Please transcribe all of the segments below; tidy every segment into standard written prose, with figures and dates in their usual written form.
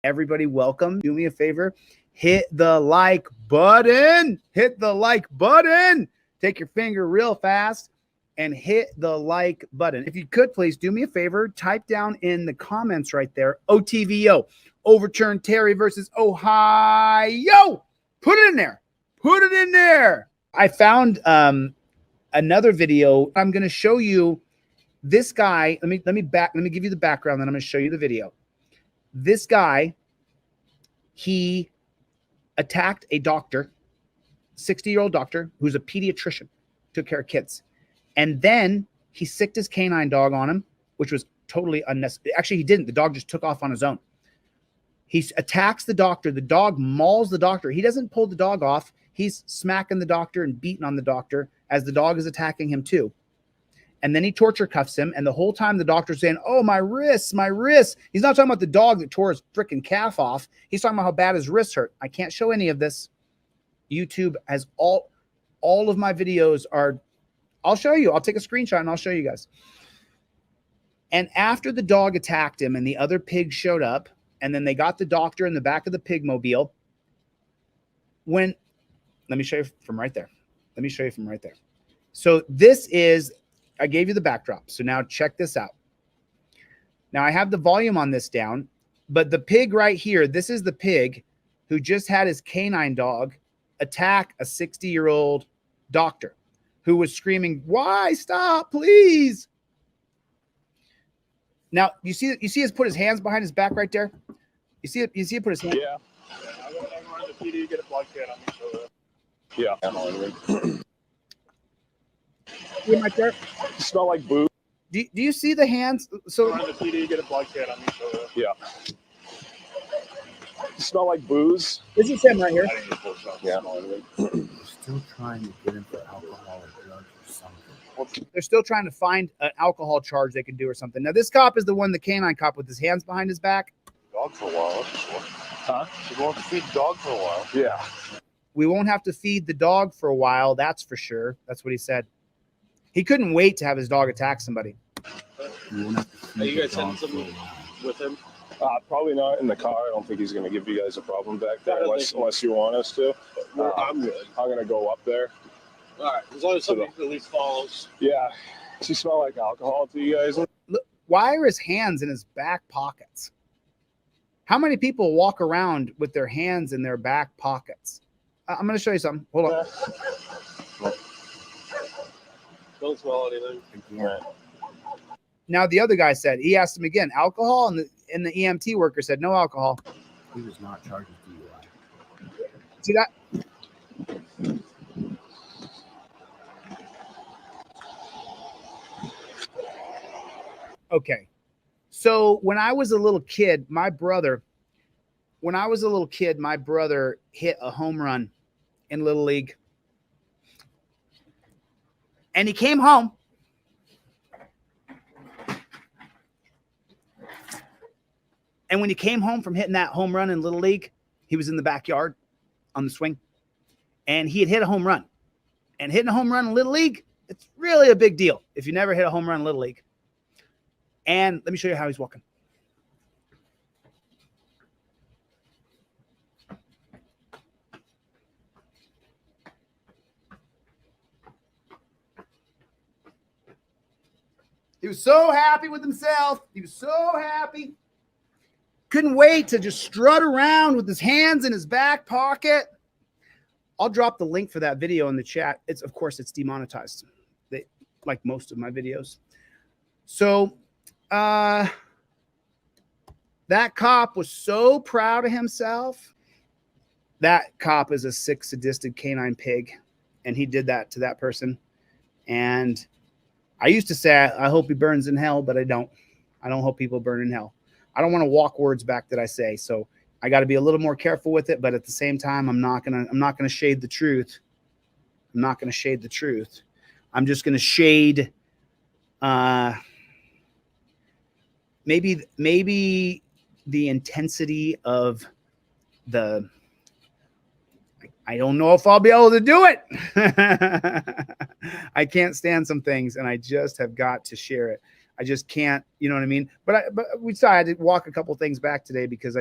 Everybody, welcome. Do me a favor. Hit the like button. Hit the like button. Take your finger real fast and hit the like button. If you could, please do me a favor. Type down in the comments right there, OTVO, overturn Terry versus Ohio. Put it in there. Put it in there. I found another video. I'm going to show you this guy. Let me give you the background, then I'm going to show you the video. This guy, he attacked a doctor, 60-year-old doctor, who's a pediatrician, took care of kids. And then he sicked his canine dog on him, which was totally unnecessary. Actually, he didn't. The dog just took off on his own. He attacks the doctor. The dog mauls the doctor. He doesn't pull the dog off. He's smacking the doctor and beating on the doctor as the dog is attacking him too. And then he torture cuffs him. And the whole time the doctor's saying, oh, my wrists, my wrists. He's not talking about the dog that tore his freaking calf off. He's talking about how bad his wrists hurt. I can't show any of this. YouTube has all of my videos are, I'll show you. I'll take a screenshot and I'll show you guys. And after the dog attacked him and the other pig showed up, and then they got the doctor in the back of the pig mobile. Let me show you from right there. Let me show you from right there. So this is, I gave you the backdrop. So now check this out. Now I have the volume on this down, but the pig right here, this is the pig who just had his canine dog attack a 60-year-old doctor who was screaming, why? Stop, please. Now you see us put his hands behind his back right there. You see it put his hand. Yeah. I'm going to run the PD, get a blood kit. I'm going to show that. Yeah. Right there. You smell like booze. Do you see the hands? So run the PD, get a blood kit. I'm going to show that. Yeah. You smell like booze. This is him right here. Yeah. They're still trying to get him for alcohol or drugs or something. They're still trying to find an alcohol charge they can do or something. Now, this cop is the one, the canine cop with his hands behind his back. Dog for a while. Huh? You won't feed the dog for a while. Yeah. We won't have to feed the dog for a while. That's for sure. That's what he said. He couldn't wait to have his dog attack somebody. Are you guys sending something with him? Probably not in the car. I don't think he's going to give you guys a problem back there unless you want us to. I'm good. I'm going to go up there. All right. As long as somebody at least follows. Yeah. Does he smell like alcohol to you guys? Look, why are his hands in his back pockets? How many people walk around with their hands in their back pockets? I'm going to show you something. Hold on. Don't smell anything. Yeah. Now, the other guy said, he asked him again, alcohol? And the EMT worker said, no alcohol. He was not charged with DUI. See that? Okay. So when I was a little kid, my brother hit a home run in Little League. And he came home. And when he came home from hitting that home run in Little League, he was in the backyard on the swing. And he had hit a home run. And hitting a home run in Little League, it's really a big deal if you never hit a home run in Little League. And let me show you how he's walking. He was so happy with himself. He was so happy. Couldn't wait to just strut around with his hands in his back pocket. I'll drop the link for that video in the chat. Of course, it's demonetized, like most of my videos. So that cop was so proud of himself. That cop is a sick, sadistic canine pig, and he did that to that person. And I used to say, I hope he burns in hell, but I don't. I don't hope people burn in hell. I don't want to walk words back that I say. So I got to be a little more careful with it. But at the same time, I'm not going to shade the truth. I'm not going to shade the truth. I'm just going to shade maybe the intensity of the, I don't know if I'll be able to do it. I can't stand some things, and I just have got to share it. I just can't, you know what I mean? But we decided to walk a couple things back today because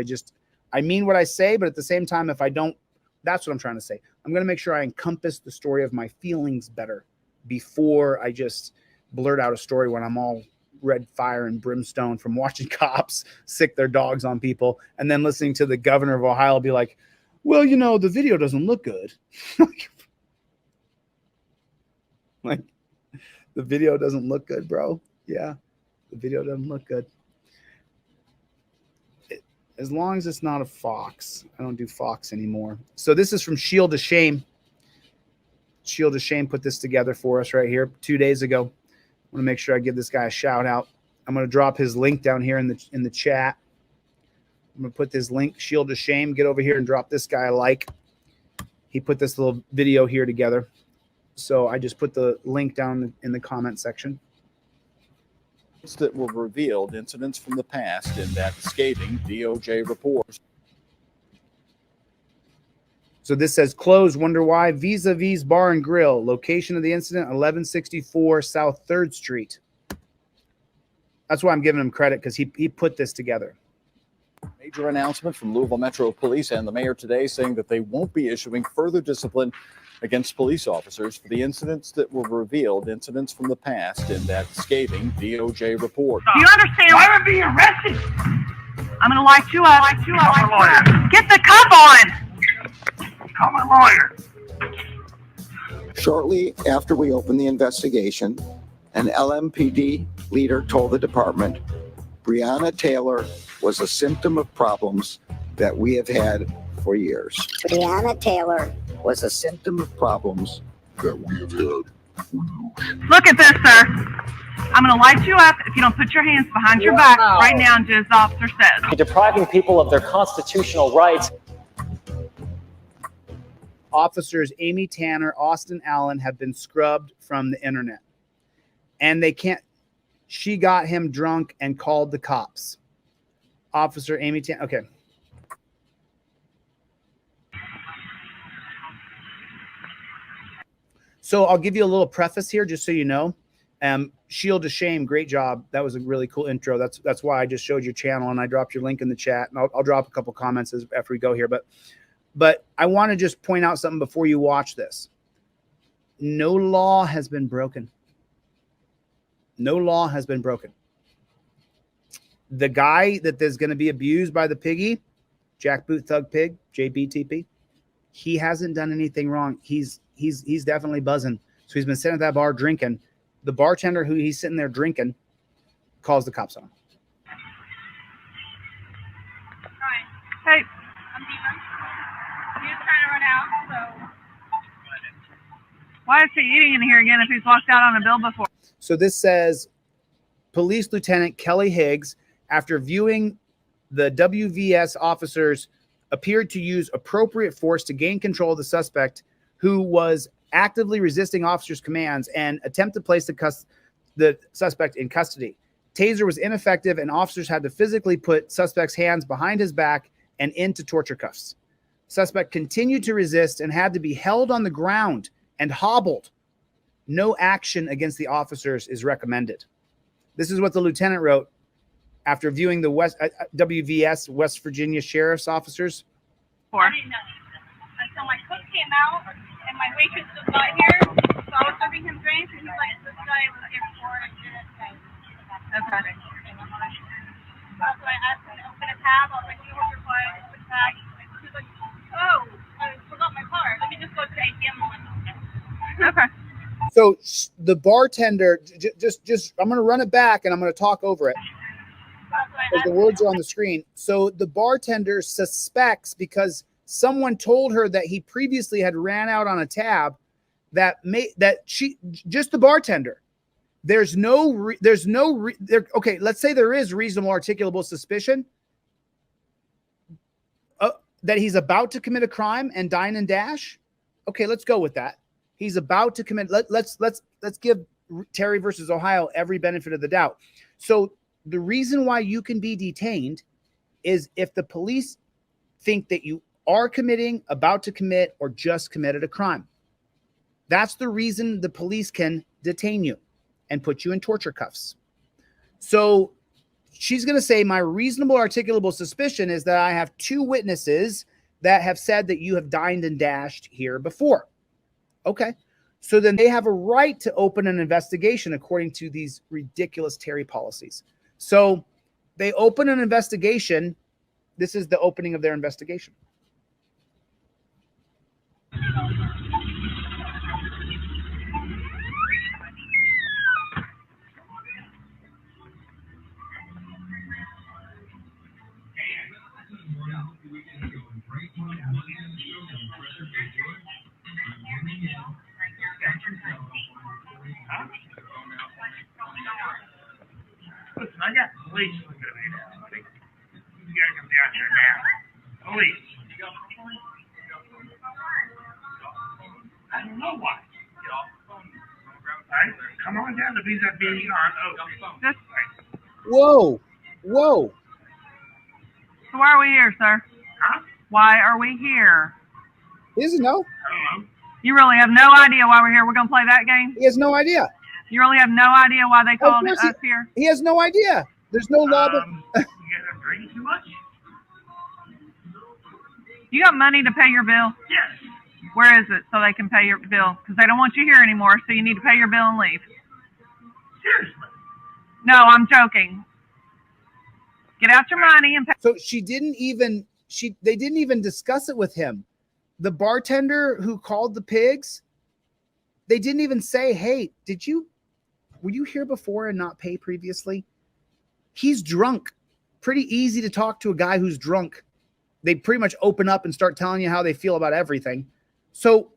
I mean what I say, but at the same time, if I don't, that's what I'm trying to say. I'm going to make sure I encompass the story of my feelings better before I just blurt out a story when I'm all red fire and brimstone from watching cops sick their dogs on people and then listening to the governor of Ohio be like, well, you know, the video doesn't look good. Like, the video doesn't look good, bro. Yeah, the video doesn't look good. As long as it's not a Fox. I don't do Fox anymore. So this is from Shield to Shame. Shield to Shame put this together for us right here 2 days ago. I want to make sure I give this guy a shout out. I'm going to drop his link down here in the chat. I'm going to put this link, Shield to Shame. Get over here and drop this guy a like. He put this little video here together. So I just put the link down in the comment section. That were revealed, incidents from the past in that scathing DOJ report. So this says closed, wonder why. Vis-a-vis Bar and Grill. Location of the incident, 1164 South 3rd Street. That's why I'm giving him credit, because he put this together. Major announcement from Louisville Metro Police and the mayor today saying that they won't be issuing further discipline against police officers for the incidents that were revealed, incidents from the past in that scathing DOJ report. Do you understand? Why am I being arrested? I'm going to light you up. Call my lawyer. Get the cup on. Call my lawyer. Shortly after we opened the investigation, an LMPD leader told the department Breonna Taylor was a symptom of problems that we have had for years. Breonna Taylor was a symptom of problems that we have had. Look at this, sir. I'm going to light you up if you don't put your hands behind your back right now, as the officer says. Depriving people of their constitutional rights. Officers Amy Tanner, Austin Allen have been scrubbed from the internet. And they can't. She got him drunk and called the cops. Officer Amy Tanner. Okay. So I'll give you a little preface here, just so you know. Shield to Shame, great job. That was a really cool intro. That's why I just showed your channel and I dropped your link in the chat. And I'll drop a couple comments after we go here. But I want to just point out something before you watch this. No law has been broken. No law has been broken. The guy that is going to be abused by the piggy, Jackboot Thug Pig, JBTP, he hasn't done anything wrong. He's definitely buzzing. So he's been sitting at that bar drinking. The bartender who he's sitting there drinking calls the cops on him. Hey, I'm Dina. He was trying to run out, so. Why is he eating in here again if he's walked out on a bill before? So this says, Police Lieutenant Kelly Higgs, after viewing the WVS officers appeared to use appropriate force to gain control of the suspect who was actively resisting officers' commands and attempt to place the suspect in custody. Taser was ineffective and officers had to physically put suspect's hands behind his back and into torture cuffs. Suspect continued to resist and had to be held on the ground and hobbled. No action against the officers is recommended. This is what the lieutenant wrote after viewing the WVS West Virginia Sheriff's officers. I didn't know until my cook came out and my waitress just got here, so I was serving him drinks and he's like, this guy was here before and I didn't say. Okay. So I asked him to open a tab. I was like, you order for it, open tag. He was like, oh, I forgot my card. Let me just go to the ATM one. Okay. So the bartender, just I'm going to run it back and I'm going to talk over it. Because the words are on the screen. So the bartender suspects, because someone told her that he previously had ran out on a tab, just the bartender. Okay, let's say there is reasonable articulable suspicion that he's about to commit a crime and dine and dash. Okay, let's go with that. He's about to commit. Let's give Terry versus Ohio every benefit of the doubt. So the reason why you can be detained is if the police think that you are committing, about to commit, or just committed a crime. That's the reason the police can detain you and put you in torture cuffs. So she's going to say, my reasonable articulable suspicion is that I have 2 witnesses that have said that you have dined and dashed here before. Okay. So then they have a right to open an investigation according to these ridiculous Terry policies. So they open an investigation. This is the opening of their investigation. Listen, I got police looking at me now, buddy. You gotta come down here now. Police. I don't know why. Right? Come on down to vis-a-vis on Oak. Whoa. Whoa. So why are we here, sir? Huh? Why are we here? He doesn't know. I don't know. You really have no idea why we're here. We're going to play that game? He has no idea. You really have no idea why they called us here? He has no idea. There's no law. You guys are drinking too much? You got money to pay your bill? Yes. Where is it so they can pay your bill? Because they don't want you here anymore, so you need to pay your bill and leave. Seriously? No, I'm joking. Get out your money and pay. So they didn't even discuss it with him. The bartender who called the pigs, they didn't even say, hey, were you here before and not pay previously? He's drunk. Pretty easy to talk to a guy who's drunk. They pretty much open up and start telling you how they feel about everything. So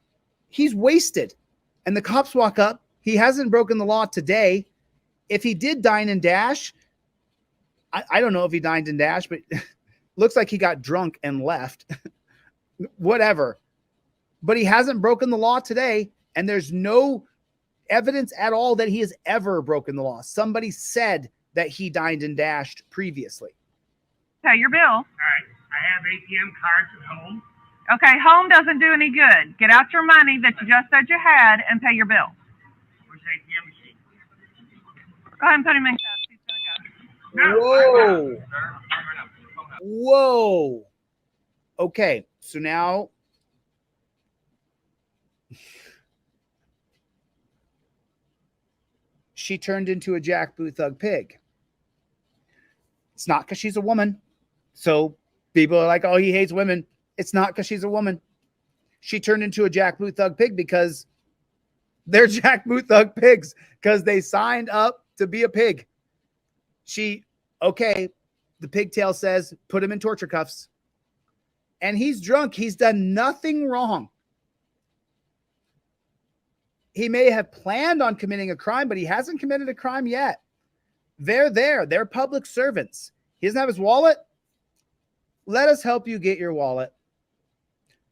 he's wasted. And the cops walk up. He hasn't broken the law today. If he did dine and dash, I don't know if he dined and dashed, but looks like he got drunk and left. Whatever. But he hasn't broken the law today, and there's no evidence at all that he has ever broken the law. Somebody said that he dined and dashed previously. Pay your bill. All right. I have ATM cards at home. Okay, home doesn't do any good. Get out your money that you just said you had and pay your bill. Where's the ATM machine? Go ahead and put him in cuffs. He's going to go. Whoa. Whoa. Okay, so now she turned into a Jack Boo Thug pig. It's not because she's a woman. So people are like, oh, he hates women. It's not because she's a woman. She turned into a Jack Boo Thug pig because they're Jack Boo Thug pigs because they signed up to be a pig. Okay, the pigtail says, put him in torture cuffs. And he's drunk. He's done nothing wrong. He may have planned on committing a crime, but he hasn't committed a crime yet. They're there. They're public servants. He doesn't have his wallet. Let us help you get your wallet.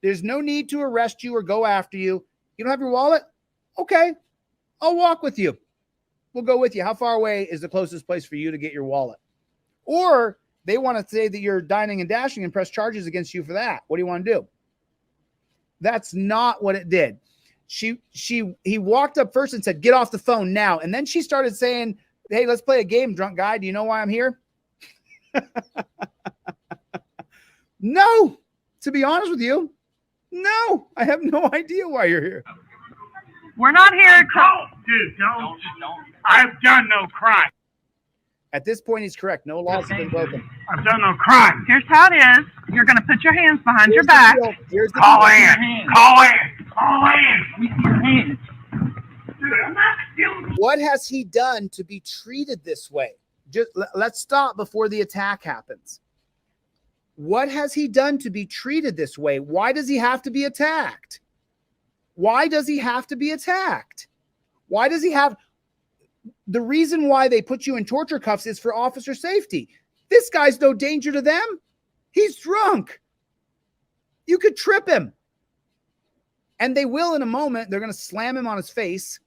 There's no need to arrest you or go after you. You don't have your wallet? Okay, I'll walk with you. We'll go with you. How far away is the closest place for you to get your wallet? Or they want to say that you're dining and dashing and press charges against you for that. What do you want to do? That's not what it did. He walked up first and said, get off the phone now. And then she started saying, hey, let's play a game, drunk guy. Do you know why I'm here? No, to be honest with you, no, I have no idea why you're here. We're not here to... Dude, don't. I've done no crime. At this point, he's correct. No laws have been broken. I've done no crime. Here's how it is. You're going to put your hands behind your back. Call in. Call in. Call in. Dude, I'm not stealing. What has he done to be treated this way? Just let's stop before the attack happens. What has he done to be treated this way? Why does he have to be attacked? Why does he have to be attacked? Why does he have... The reason why they put you in torture cuffs is for officer safety. This guy's no danger to them. He's drunk. You could trip him. And they will in a moment. They're going to slam him on his face.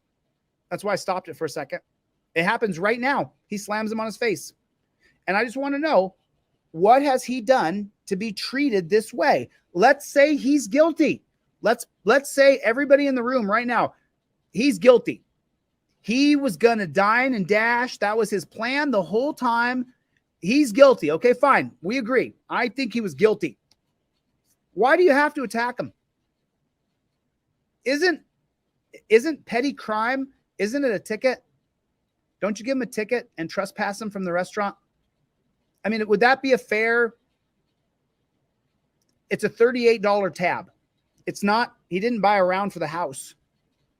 That's why I stopped it for a second. It happens right now. He slams him on his face. And I just want to know, what has he done to be treated this way? Let's say he's guilty. Let's say everybody in the room right now, he's guilty. He was going to dine and dash. That was his plan the whole time. He's guilty. Okay, fine. We agree. I think he was guilty. Why do you have to attack him? Isn't petty crime, isn't it a ticket? Don't you give him a ticket and trespass him from the restaurant? I mean, would that be a fair? It's a $38 tab. It's not, he didn't buy a round for the house.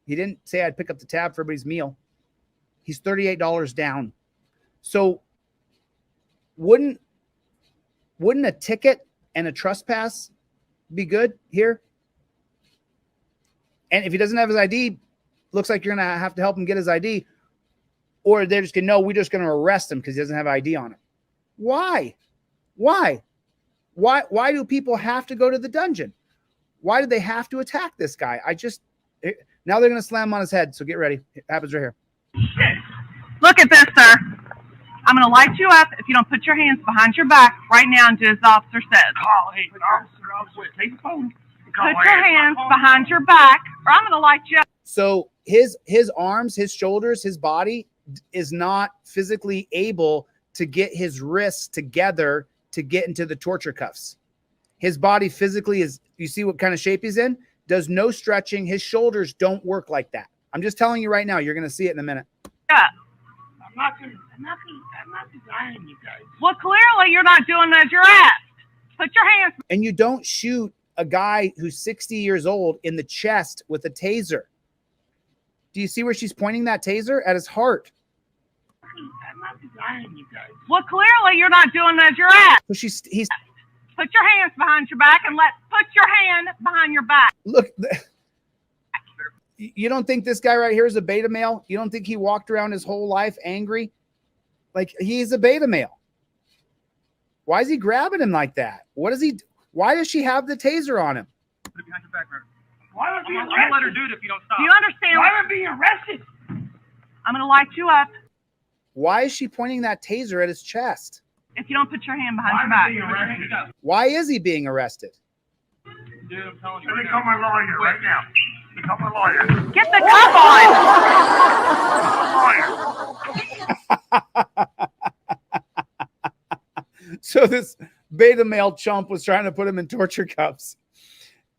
He didn't say I'd pick up the tab for everybody's meal. He's $38 down. So wouldn't a ticket and a trespass be good here? And if he doesn't have his ID, looks like you're going to have to help him get his ID. Or they're just going to, no, we're just going to arrest him because he doesn't have ID on him. Why? Why do people have to go to the dungeon? Why do they have to attack this guy? Now they're going to slam him on his head. So get ready. It happens right here. Look at this, sir. I'm going to light you up if you don't put your hands behind your back right now and do as the officer says. Officer, take the phone. Put your hands behind your back or I'm going to light you up. So his arms, his shoulders, his body is not physically able to get his wrists together to get into the torture cuffs. His body physically is, you see what kind of shape he's in? Does no stretching. His shoulders don't work like that. I'm just telling you right now. You're going to see it in a minute. Yeah. I'm not denying you guys. Well, clearly you're not doing as you're asked. Put your hands. And you don't shoot a guy who's 60 years old in the chest with a taser. Do you see where she's pointing that taser? At his heart. I'm not denying you guys. Well, clearly you're not doing as you're asked. So he's. Put your hands behind your back and put your hand behind your back. Look, you don't think this guy right here is a beta male? You don't think he walked around his whole life angry? Like he's a beta male. Why is he grabbing him like that? Why does she have the taser on him? Put it behind your back, Reverend. Why would be arrested? I'm gonna let her do it if you don't stop. Do you understand? Why would be arrested? I'm going to light you up. Why is she pointing that taser at his chest? If you don't put your hand behind your back. Why is he being arrested? Dude, I'm telling you. Let me call my lawyer right now. Let me call my lawyer. Get the cuff on. So this beta male chump was trying to put him in torture cuffs.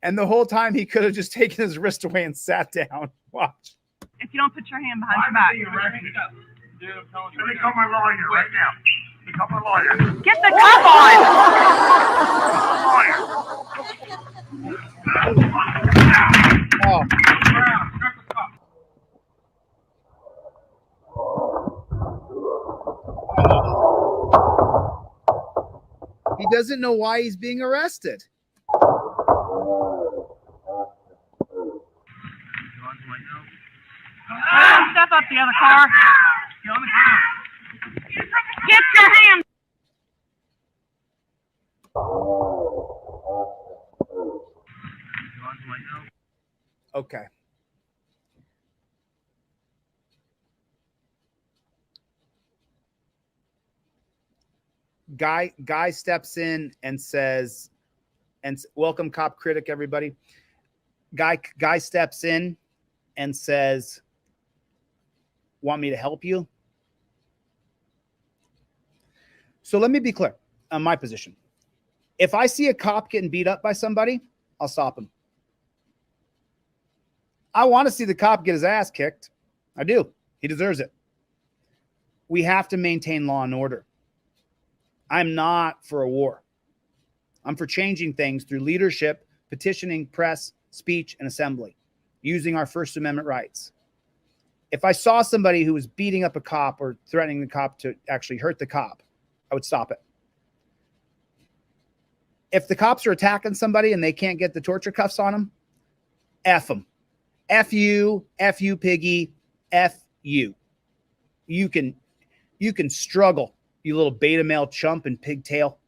And the whole time he could have just taken his wrist away and sat down. Watch. If you don't put your hand behind your back. Dude, I'm telling you. Let me call my lawyer right now. Let me call my lawyer. Get the cuff on. Oh. He doesn't know why he's being arrested. Step up the other car. Get your hand. Okay. Guy steps in and says, and welcome cop critic, everybody. Guy steps in and says, want me to help you? So let me be clear on my position. If I see a cop getting beat up by somebody, I'll stop him. I want to see the cop get his ass kicked. I do. He deserves it. We have to maintain law and order. I'm not for a war. I'm for changing things through leadership, petitioning, press, speech, and assembly, using our First Amendment rights. If I saw somebody who was beating up a cop or threatening the cop to actually hurt the cop, I would stop it. If the cops are attacking somebody and they can't get the torture cuffs on them, F them. F you, piggy, F you. You can struggle, you little beta male chump and pigtail.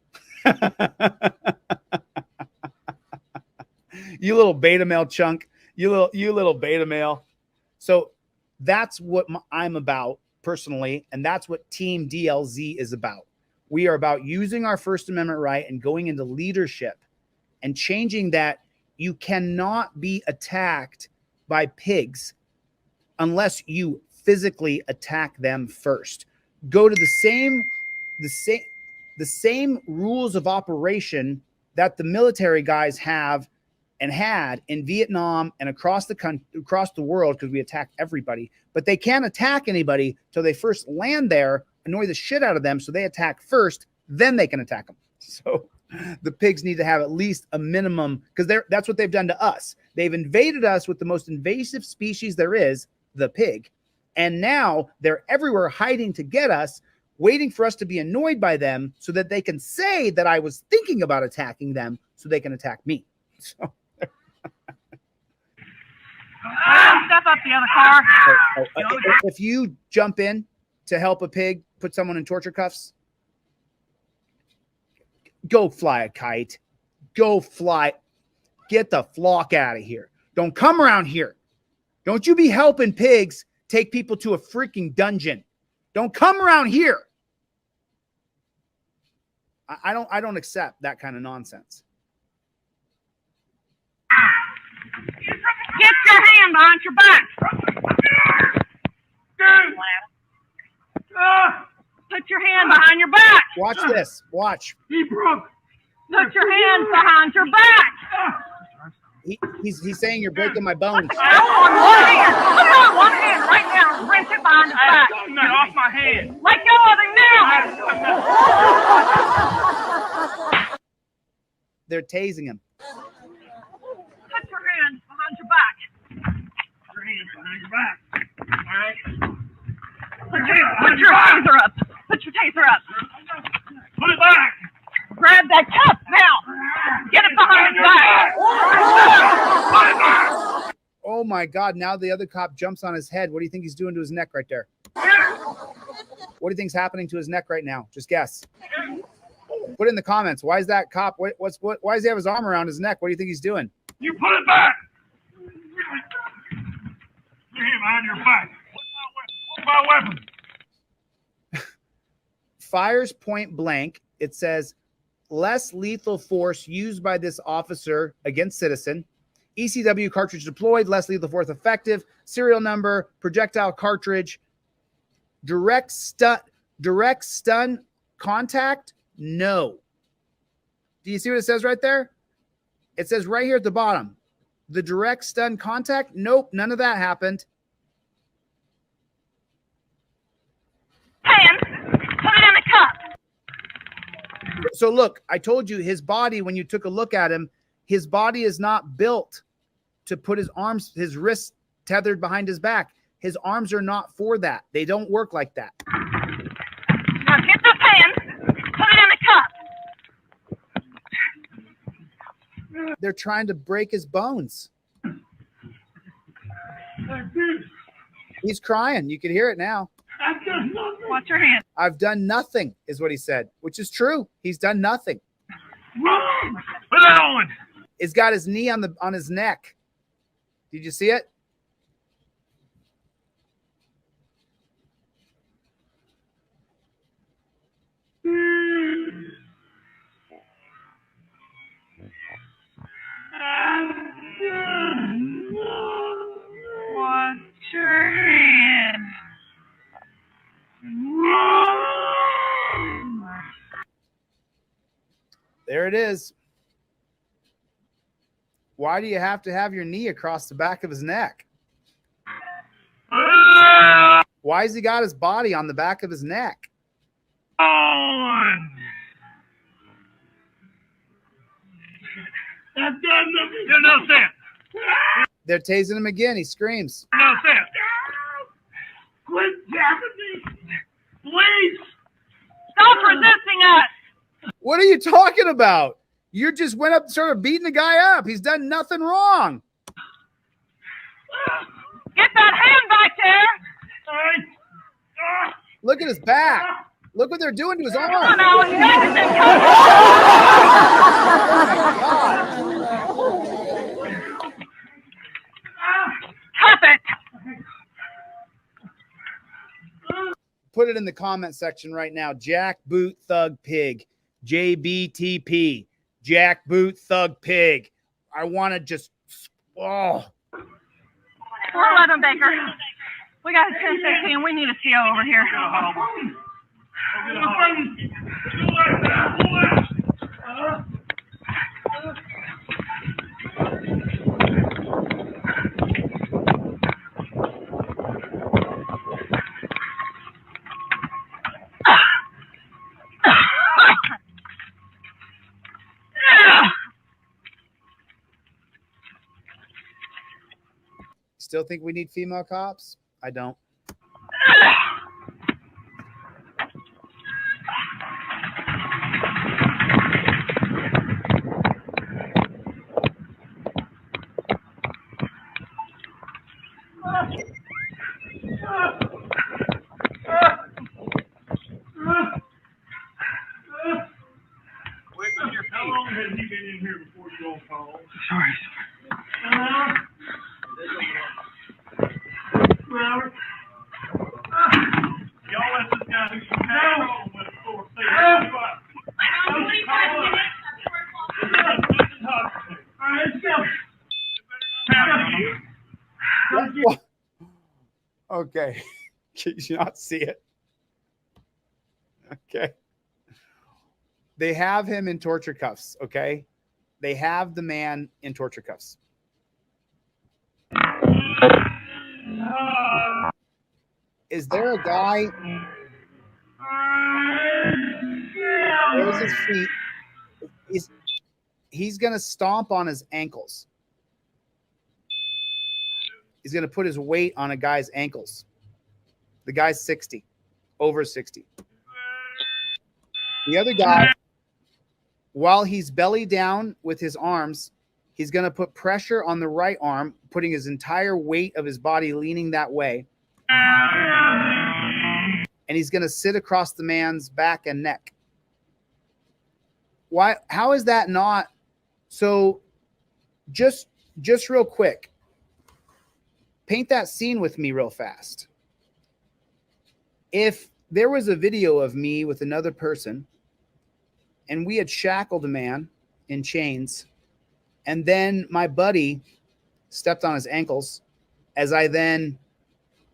You little beta male chunk. You little beta male. So that's what I'm about personally, and that's what Team DLZ is about. We are about using our First Amendment right and going into leadership and changing that. You cannot be attacked by pigs unless you physically attack them first. Go to the same the same rules of operation that the military guys have and had in Vietnam and across the world, because we attack everybody, but they can't attack anybody till they first land there, annoy the shit out of them, so they attack first, then they can attack them. So the pigs need to have at least a minimum, because that's what they've done to us. They've invaded us with the most invasive species there is, the pig, and now they're everywhere hiding to get us, waiting for us to be annoyed by them so that they can say that I was thinking about attacking them so they can attack me. So step up the other car. If you jump in to help a pig put someone in torture cuffs, go fly a kite. Go fly. Get the flock out of here. Don't come around here. Don't you be helping pigs take people to a freaking dungeon. Don't come around here. I don't accept that kind of nonsense. Get your hand behind your back. Put your hand behind your back. Watch this. Watch. He broke. Put your hands behind your back. He's saying you're breaking my bones. Put it on one hand right now and wrench it behind his back. Get off my hand. Let go of him now. They're tasing him. Put your hands behind your back. Your hands behind your back. All right. Put your taser up. Put your taser up. Put it back. Grab that cup now. Get it behind his back. Oh my God. Now the other cop jumps on his head. What do you think he's doing to his neck right there? What do you think's happening to his neck right now? Just guess. Put it in the comments. Why is that cop? Why does he have his arm around his neck? What do you think he's doing? You put it back. Your hand behind your back. What's my weapon? Fires point blank. It says less lethal force used by this officer against citizen. ECW cartridge deployed, less lethal force effective. Serial number, projectile cartridge. Direct stun contact? No. Do you see what it says right there? It says right here at the bottom. The direct stun contact? Nope, none of that happened. Hands. Put it in the cup. So look, I told you his body, when you took a look at him, his body is not built to put his arms, his wrists tethered behind his back. His arms are not for that. They don't work like that. Now get those hands. Put it in the cup. They're trying to break his bones. He's crying. You can hear it now. Watch your hands. I've done nothing, is what he said, which is true. He's done nothing. Put that on. He's got his knee on his neck. Did you see it? Watch your hands. There it is. Why do you have to have your knee across the back of his neck? Why has he got his body on the back of his neck? On. That's done nothing. You know, Sam. They're tasing him again. He screams. No, Sam. Quit jabbing me. Please. Stop resisting us. What are you talking about? You just went up and started beating the guy up. He's done nothing wrong. Get that hand back there. Look at his back. Look what they're doing to his arm. Come on, Alex. Cuff it. Put it in the comment section right now. Jackboot Thug Pig. JBTP. Jackboot Thug Pig. I want to just, oh. 411 Baker. We got a 1016. We need a CO over here. Still think we need female cops? I don't. How long has he been in here before you all called? Sorry. Y'all let this guy who's from home with the floor stay. Okay. Can you not see it? Okay. They have him in torture cuffs, okay? They have the man in torture cuffs. Is there a guy? There's his feet. He's going to stomp on his ankles. He's going to put his weight on a guy's ankles. The guy's 60, over 60. The other guy, while he's belly down with his arms, he's going to put pressure on the right arm, putting his entire weight of his body leaning that way. And he's going to sit across the man's back and neck. Why? How is that not? So just real quick, paint that scene with me real fast. If there was a video of me with another person and we had shackled a man in chains, and then my buddy stepped on his ankles as I then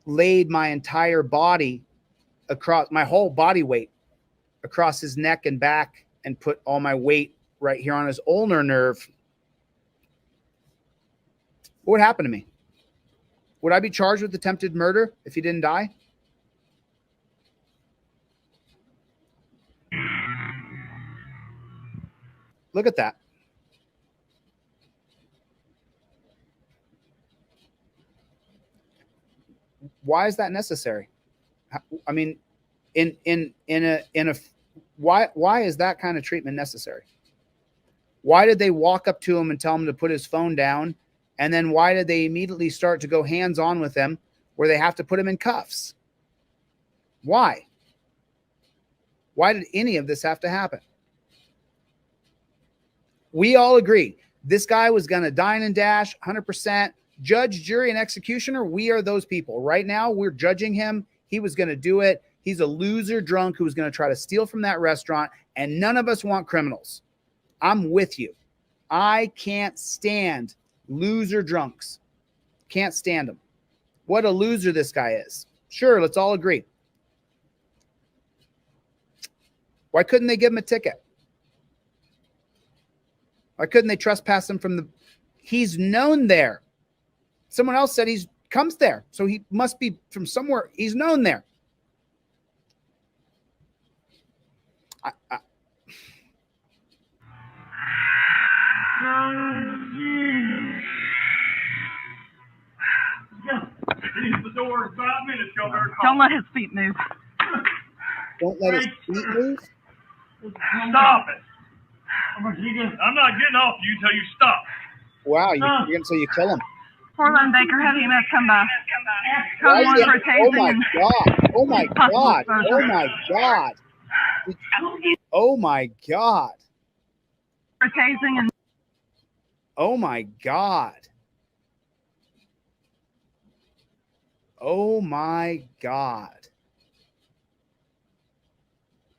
laid my entire body across, my whole body weight across his neck and back, and put all my weight right here on his ulnar nerve, what would happen to me? Would I be charged with attempted murder if he didn't die? Look at that. Why is that necessary? I mean, why is that kind of treatment necessary? Why did they walk up to him and tell him to put his phone down? And then why did they immediately start to go hands-on with him where they have to put him in cuffs? Why? Why did any of this have to happen? We all agree this guy was going to dine and dash 100%. Judge, jury, and executioner, we are those people. Right now, we're judging him. He was going to do it. He's a loser drunk who was going to try to steal from that restaurant, and none of us want criminals. I'm with you. I can't stand loser drunks. Can't stand them. What a loser this guy is. Sure, let's all agree. Why couldn't they give him a ticket? Why couldn't they trespass him from the... He's known there. Someone else said he comes there, so he must be from somewhere. He's known there. Leave the door 5 minutes, y'all better call. Don't let his feet move. Don't let his feet move? Stop it. I'm not getting off you until you stop. Wow, you're going to say you kill him. Portland Baker, have EMS come by. Code 1 for tasing. Oh my God. Oh my God. Oh my God. Oh my God. For tasing and... Oh my God. Oh my God.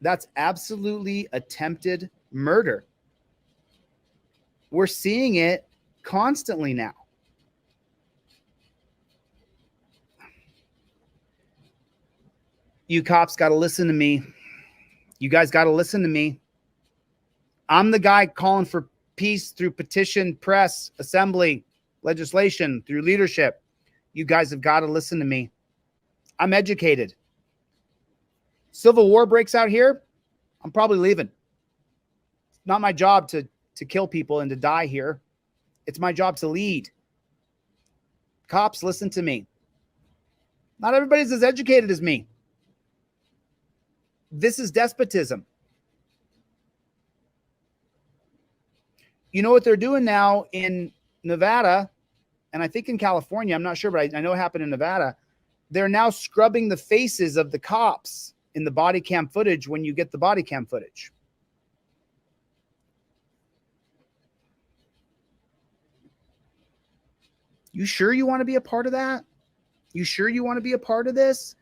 That's absolutely attempted murder. We're seeing it constantly now. You cops got to listen to me. You guys got to listen to me. I'm the guy calling for peace through petition, press, assembly, legislation, through leadership. You guys have got to listen to me. I'm educated. Civil war breaks out here, I'm probably leaving. It's not my job to kill people and to die here. It's my job to lead. Cops, listen to me. Not everybody's as educated as me. This is despotism. You know what they're doing now in Nevada, and I think in California, I'm not sure, but I know it happened in Nevada. They're now scrubbing the faces of the cops in the body cam footage when you get the body cam footage. You sure you want to be a part of that? You sure you want to be a part of this?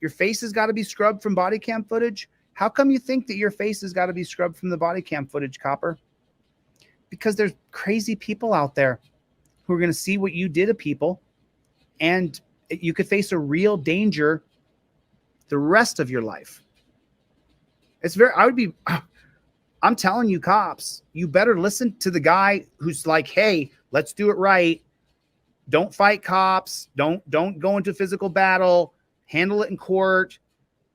Your face has got to be scrubbed from body cam footage? How come you think that your face has got to be scrubbed from the body cam footage, Copper? Because there's crazy people out there who are going to see what you did to people, and you could face a real danger the rest of your life. I'm telling you, cops, you better listen to the guy who's like, hey, let's do it right. Don't fight cops. Don't go into physical battle. Handle it in court.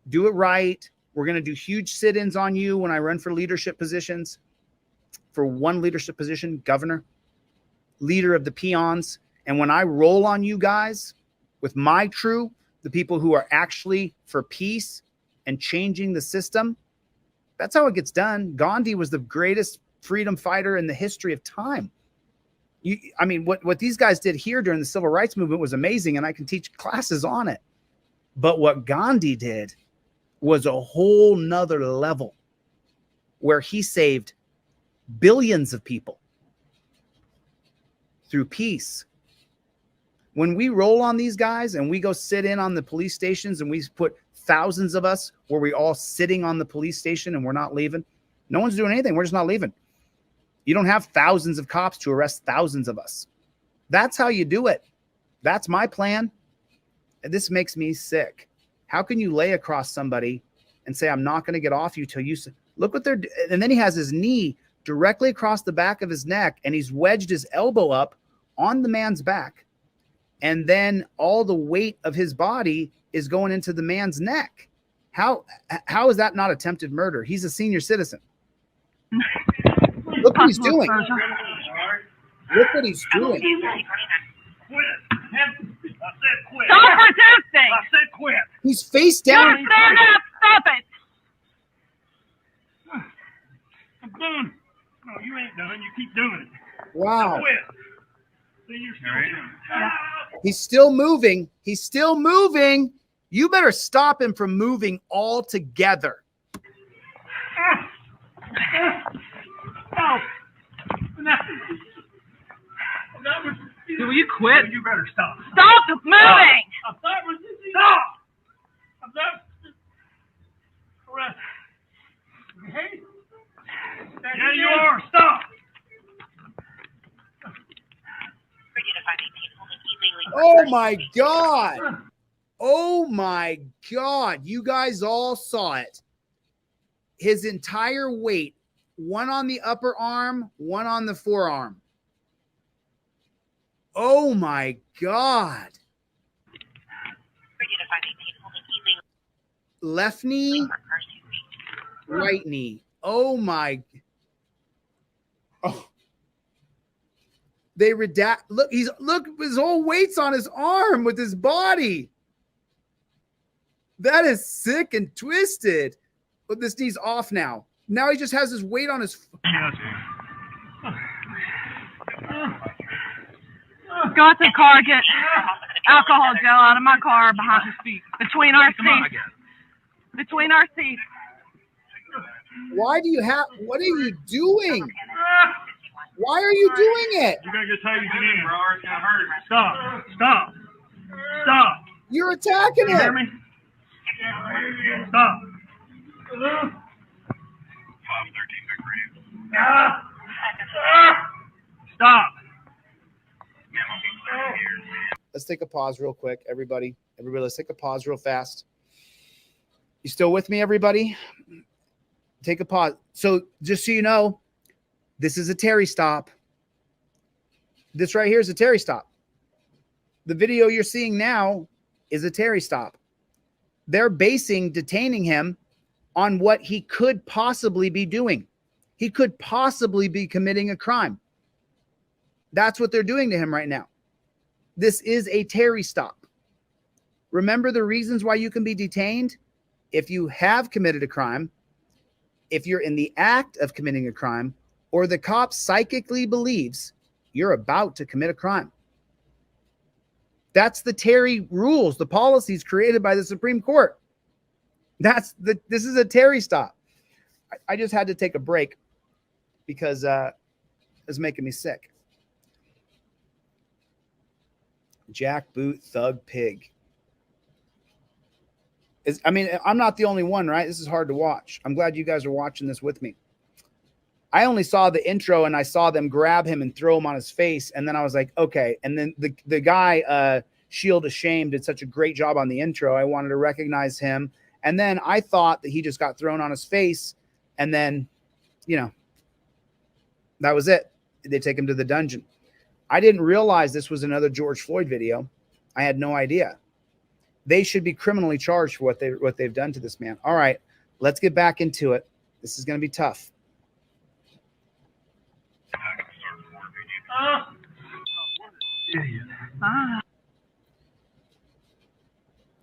Do it right. We're going to do huge sit-ins on you when I run for leadership positions. For one leadership position, governor, leader of the peons. And when I roll on you guys with my crew, the people who are actually for peace and changing the system, that's how it gets done. Gandhi was the greatest freedom fighter in the history of time. What these guys did here during the civil rights movement was amazing, and I can teach classes on it. But what Gandhi did was a whole nother level, where he saved billions of people through peace. When we roll on these guys and we go sit in on the police stations and we put thousands of us where we all sitting on the police station and we're not leaving, no one's doing anything. We're just not leaving. You don't have thousands of cops to arrest thousands of us. That's how you do it. That's my plan. And this makes me sick. How can you lay across somebody and say, I'm not going to get off you till you look what they're doing? And then he has his knee directly across the back of his neck, and he's wedged his elbow up on the man's back. And then all the weight of his body is going into the man's neck. How is that not attempted murder? He's a senior citizen. Look what he's doing. Look what he's doing. Stop resisting. I said quit. He's face down. Just stand up. Stop it. I'm done. No, you ain't done. You keep doing it. Wow. Quit. See, you're still doing it. He's still moving. He's still moving. You better stop him from moving altogether. Will you quit? You better stop. Stop moving. I'm not resisting. Stop. I'm not. Correct. Hey. Yeah, you are. Stop. Oh my God. Oh my God. You guys all saw it. His entire weight, one on the upper arm, one on the forearm. Oh my God. Left knee, right knee. Oh my. Oh. They redact. Look, his whole weight's on his arm with his body. That is sick and twisted. But this knee's off now. Now he just has his weight on his. Go to the car, get alcohol gel out of my car behind his feet. Between our seats. Between our seats. Why do you have, what are you doing? Why are you doing it? You gotta get Tased in, bro. It's gonna hurt. Stop. Stop. Stop. You're attacking You hear him. me? Stop. 513 Stop. Let's take a pause real quick, everybody. Everybody, let's take a pause real fast. You still with me, everybody? take a pause. So just so you know, this is a Terry stop. This right here is a Terry stop. The video you're seeing now is a Terry stop. They're detaining him on what he could possibly be doing. He could possibly be committing a crime. That's what they're doing to him right now. This is a Terry stop. Remember the reasons why you can be detained? If you have committed a crime, if you're in the act of committing a crime, or the cop psychically believes you're about to commit a crime. That's the Terry rules, the policies created by the Supreme Court. This is a Terry stop. I just had to take a break because it's making me sick. Jackboot Thug Pig. I mean, I'm not the only one, right? This is hard to watch. I'm glad you guys are watching this with me. I only saw the intro and I saw them grab him and throw him on his face. And then I was like, okay. And then the guy, Shield Ashamed, did such a great job on the intro. I wanted to recognize him. And then I thought that he just got thrown on his face. And then, you know, that was it. They take him to the dungeon. I didn't realize this was another George Floyd video. I had no idea. They should be criminally charged for what they've done to this man. All right, let's get back into it. This is going to be tough.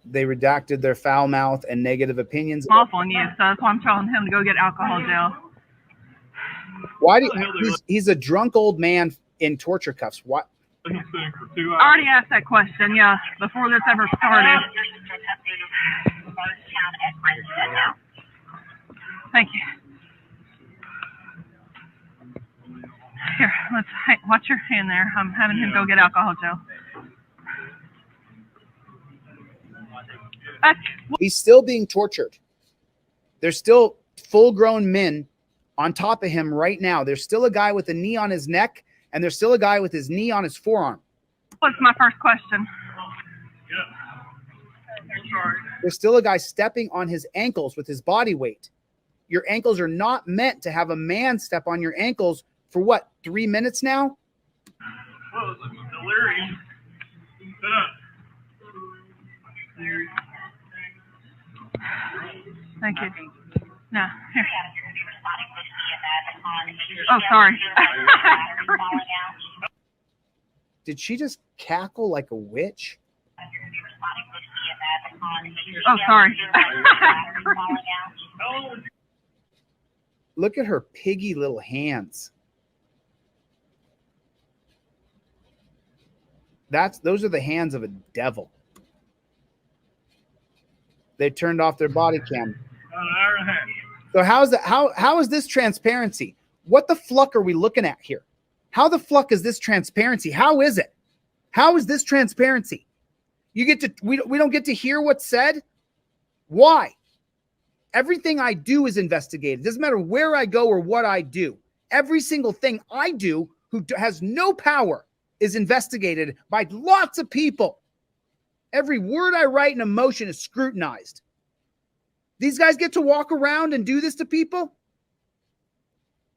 They redacted their foul mouth and negative opinions. Awful news. So that's why I'm telling him to go get alcohol gel. Why do he's a drunk old man in torture cuffs? What? I already asked that question, yeah, before this ever started. Thank you. Here, watch your hand there. I'm having him go get alcohol gel. He's still being tortured. There's still full-grown men on top of him right now. There's still a guy with a knee on his neck, and there's still a guy with his knee on his forearm. What's my first question? There's still a guy stepping on his ankles with his body weight. Your ankles are not meant to have a man step on your ankles for what, 3 minutes now? Well, it's delirium. Sit up. Thank you. No, here. Oh, sorry. Did she just cackle like a witch? Oh, sorry. Look at her piggy little hands. Those are the hands of a devil. They turned off their body cam. So how is that? How is this transparency? What the fluck are we looking at here? How the fluck is this transparency? How is it? How is this transparency? We don't get to hear what's said. Why? Everything I do is investigated. It doesn't matter where I go or what I do. Every single thing I do who has no power is investigated by lots of people. Every word I write and emotion is scrutinized. These guys get to walk around and do this to people?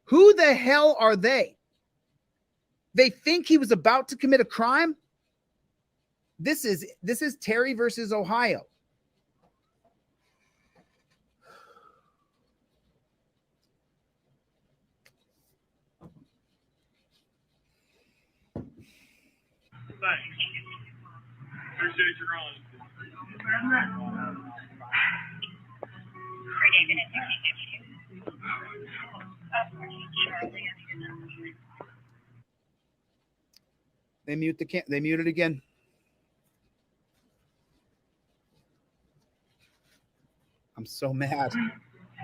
Who the hell are they? They think he was about to commit a crime? This is Terry versus Ohio. Thanks. Appreciate you rolling. They mute it again. I'm so mad.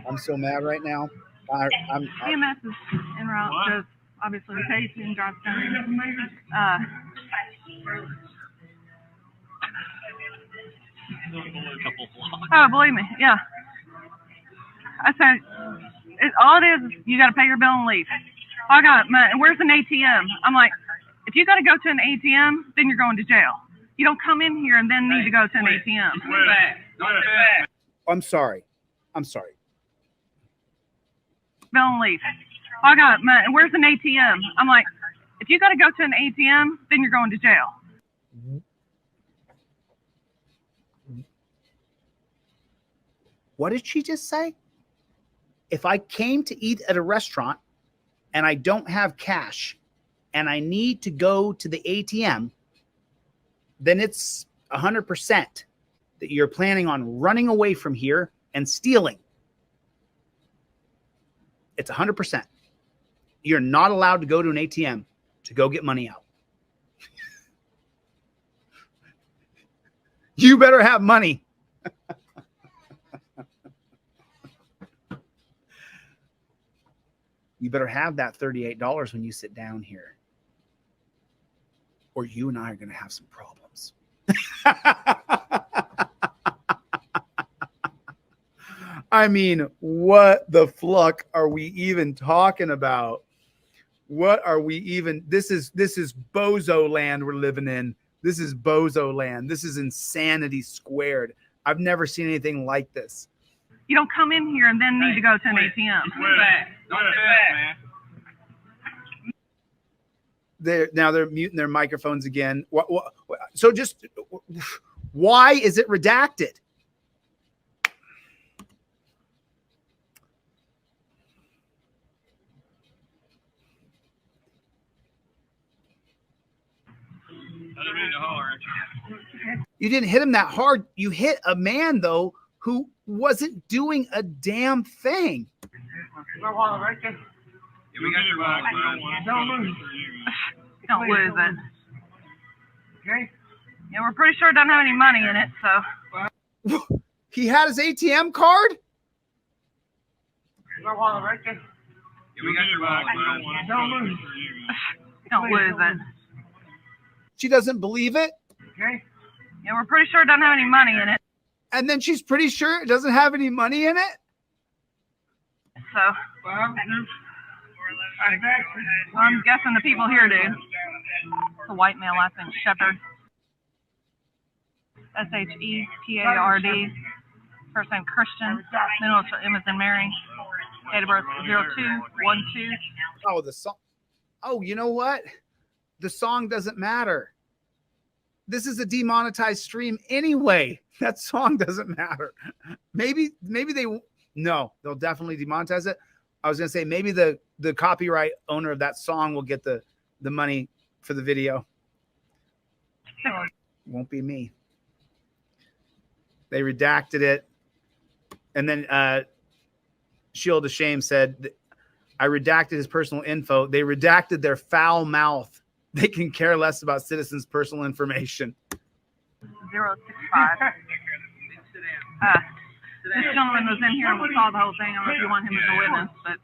I'm so mad right now. EMS is en route to obviously the Tased and drive down. Oh, believe me, yeah. I said, all it is you got to pay your bill and leave. I got where's an ATM? I'm like, if you got to go to an ATM, then you're going to jail. You don't come in here and then need to go to an ATM. I'm sorry. bill and leave. I got my, where's an ATM? I'm like, if you got to go to an ATM, then you're going to jail. What did she just say? If I came to eat at a restaurant and I don't have cash and I need to go to the ATM, then it's 100% that you're planning on running away from here and stealing. It's 100%. You're not allowed to go to an ATM to go get money out. You better have money. You better have that $38 when you sit down here, or you and I are going to have some problems. I mean, what the fluck are we even talking about? What are we even? This is bozo land we're living in. This is bozo land. This is insanity squared. I've never seen anything like this. You don't come in here and then need to go to an ATM. They're muting their microphones again. So just why is it redacted? You didn't hit him that hard. You hit a man, though, who wasn't doing a damn thing. Don't lose it. Okay. Yeah, we're pretty sure it doesn't have any money in it, so. He had his ATM card? Don't lose it. She doesn't believe it? Okay. Yeah, we're pretty sure it doesn't have any money in it. And then she's pretty sure it doesn't have any money in it? So. I'm guessing the people here do. It's a white male last name, Shepherd. Shetard. First name Christian. Middle name is Mary. Date of birth 0212. Oh, the song. Oh, you know what? The song doesn't matter. This is a demonetized stream anyway. That song doesn't matter. Maybe they'll definitely demonetize it. I was gonna say maybe the copyright owner of that song will get the money for the video. Won't be me. They redacted it, and then Shield of Shame said, "I redacted his personal info." They redacted their foul mouth. They can care less about citizens' personal information. 065. This gentleman was in here and we saw the whole thing. I don't know if you want him as a witness, but.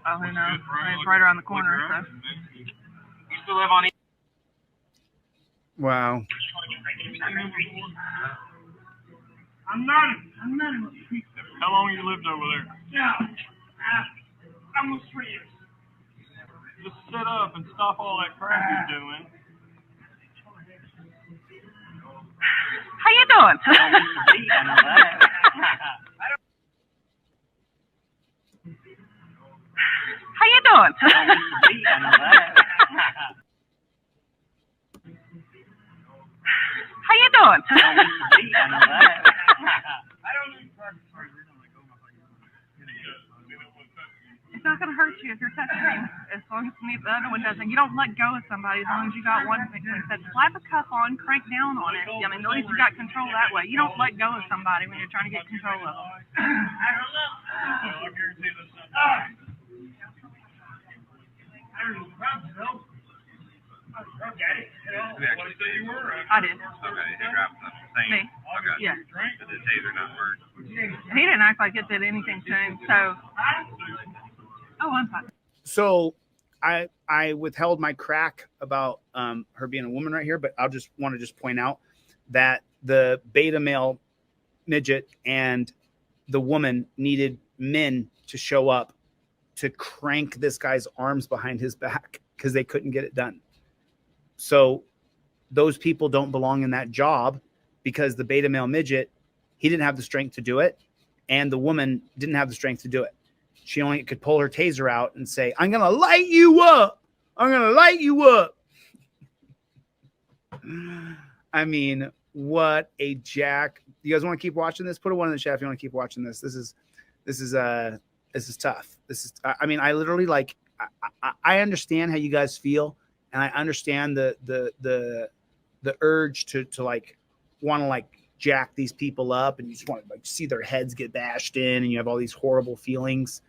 Oh, who knows? It's right around the corner, so. You still live on Wow. I'm not. How long you lived over there? Yeah. Almost 3 years. Just sit up and stop all that crap you're doing. How you doing? How you doing? How you doing? It's not going to hurt you if you're touching him, as long as the other one doesn't. You don't let go of somebody as long as you got one thing. It said slap a cuff on, crank down on it. I mean, at least you got control that way. You don't let go of somebody when you're trying to get control of them. I did. Okay, he grabbed the thing. Me. Okay. Yeah. Did the taser not work? He didn't act like it did anything to him, so. Oh, I'm fine. So I withheld my crack about her being a woman right here, but I'll just want to point out that the beta male midget and the woman needed men to show up to crank this guy's arms behind his back because they couldn't get it done. So those people don't belong in that job because the beta male midget He didn't have the strength to do it, and the woman didn't have the strength to do it. She only could pull her taser out and say, "I'm going to light you up. I'm going to light you up." I mean, what a jack. You guys want to keep watching this? Put a 1 in the chat if you want to keep watching this. This is tough. I mean, I literally like, I understand how you guys feel, and I understand the urge to like want to like jack these people up, and you just want to like see their heads get bashed in, and you have all these horrible feelings,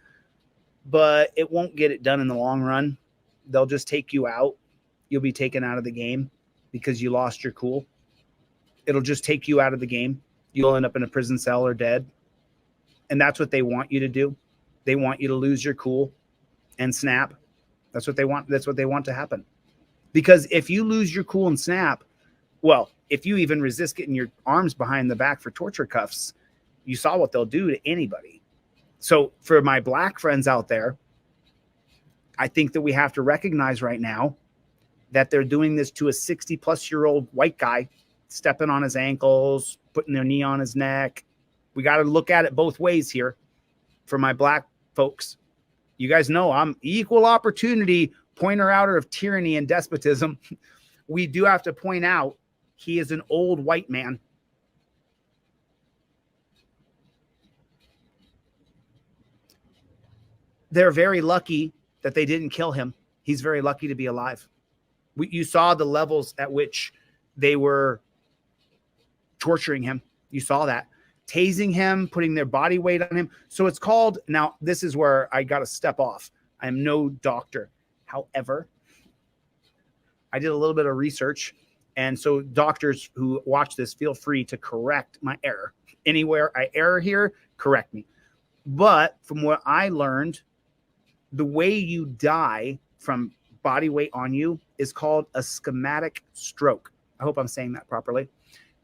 but it won't get it done in the long run. They'll just take you out. You'll be taken out of the game because you lost your cool. It'll just take you out of the game. You'll end up in a prison cell or dead. And that's what they want you to do. They want you to lose your cool and snap. That's what they want. That's what they want to happen. Because if you lose your cool and snap, well, if you even resist getting your arms behind the back for torture cuffs, you saw what they'll do to anybody. So for my black friends out there, I think that we have to recognize right now that they're doing this to a 60-plus-year-old white guy, stepping on his ankles, putting their knee on his neck. We got to look at it both ways here for my black folks. You guys know I'm equal opportunity pointer outer of tyranny and despotism. We do have to point out he is an old white man. They're very lucky that they didn't kill him. He's very lucky to be alive. You saw the levels at which they were torturing him. You saw that. Tasing him, putting their body weight on him. So it's called, now this is where I got to step off. I am no doctor. However, I did a little bit of research. And so doctors who watch this, feel free to correct my error. Anywhere I error here, correct me. But from what I learned, the way you die from body weight on you is called a schematic stroke. I hope I'm saying that properly.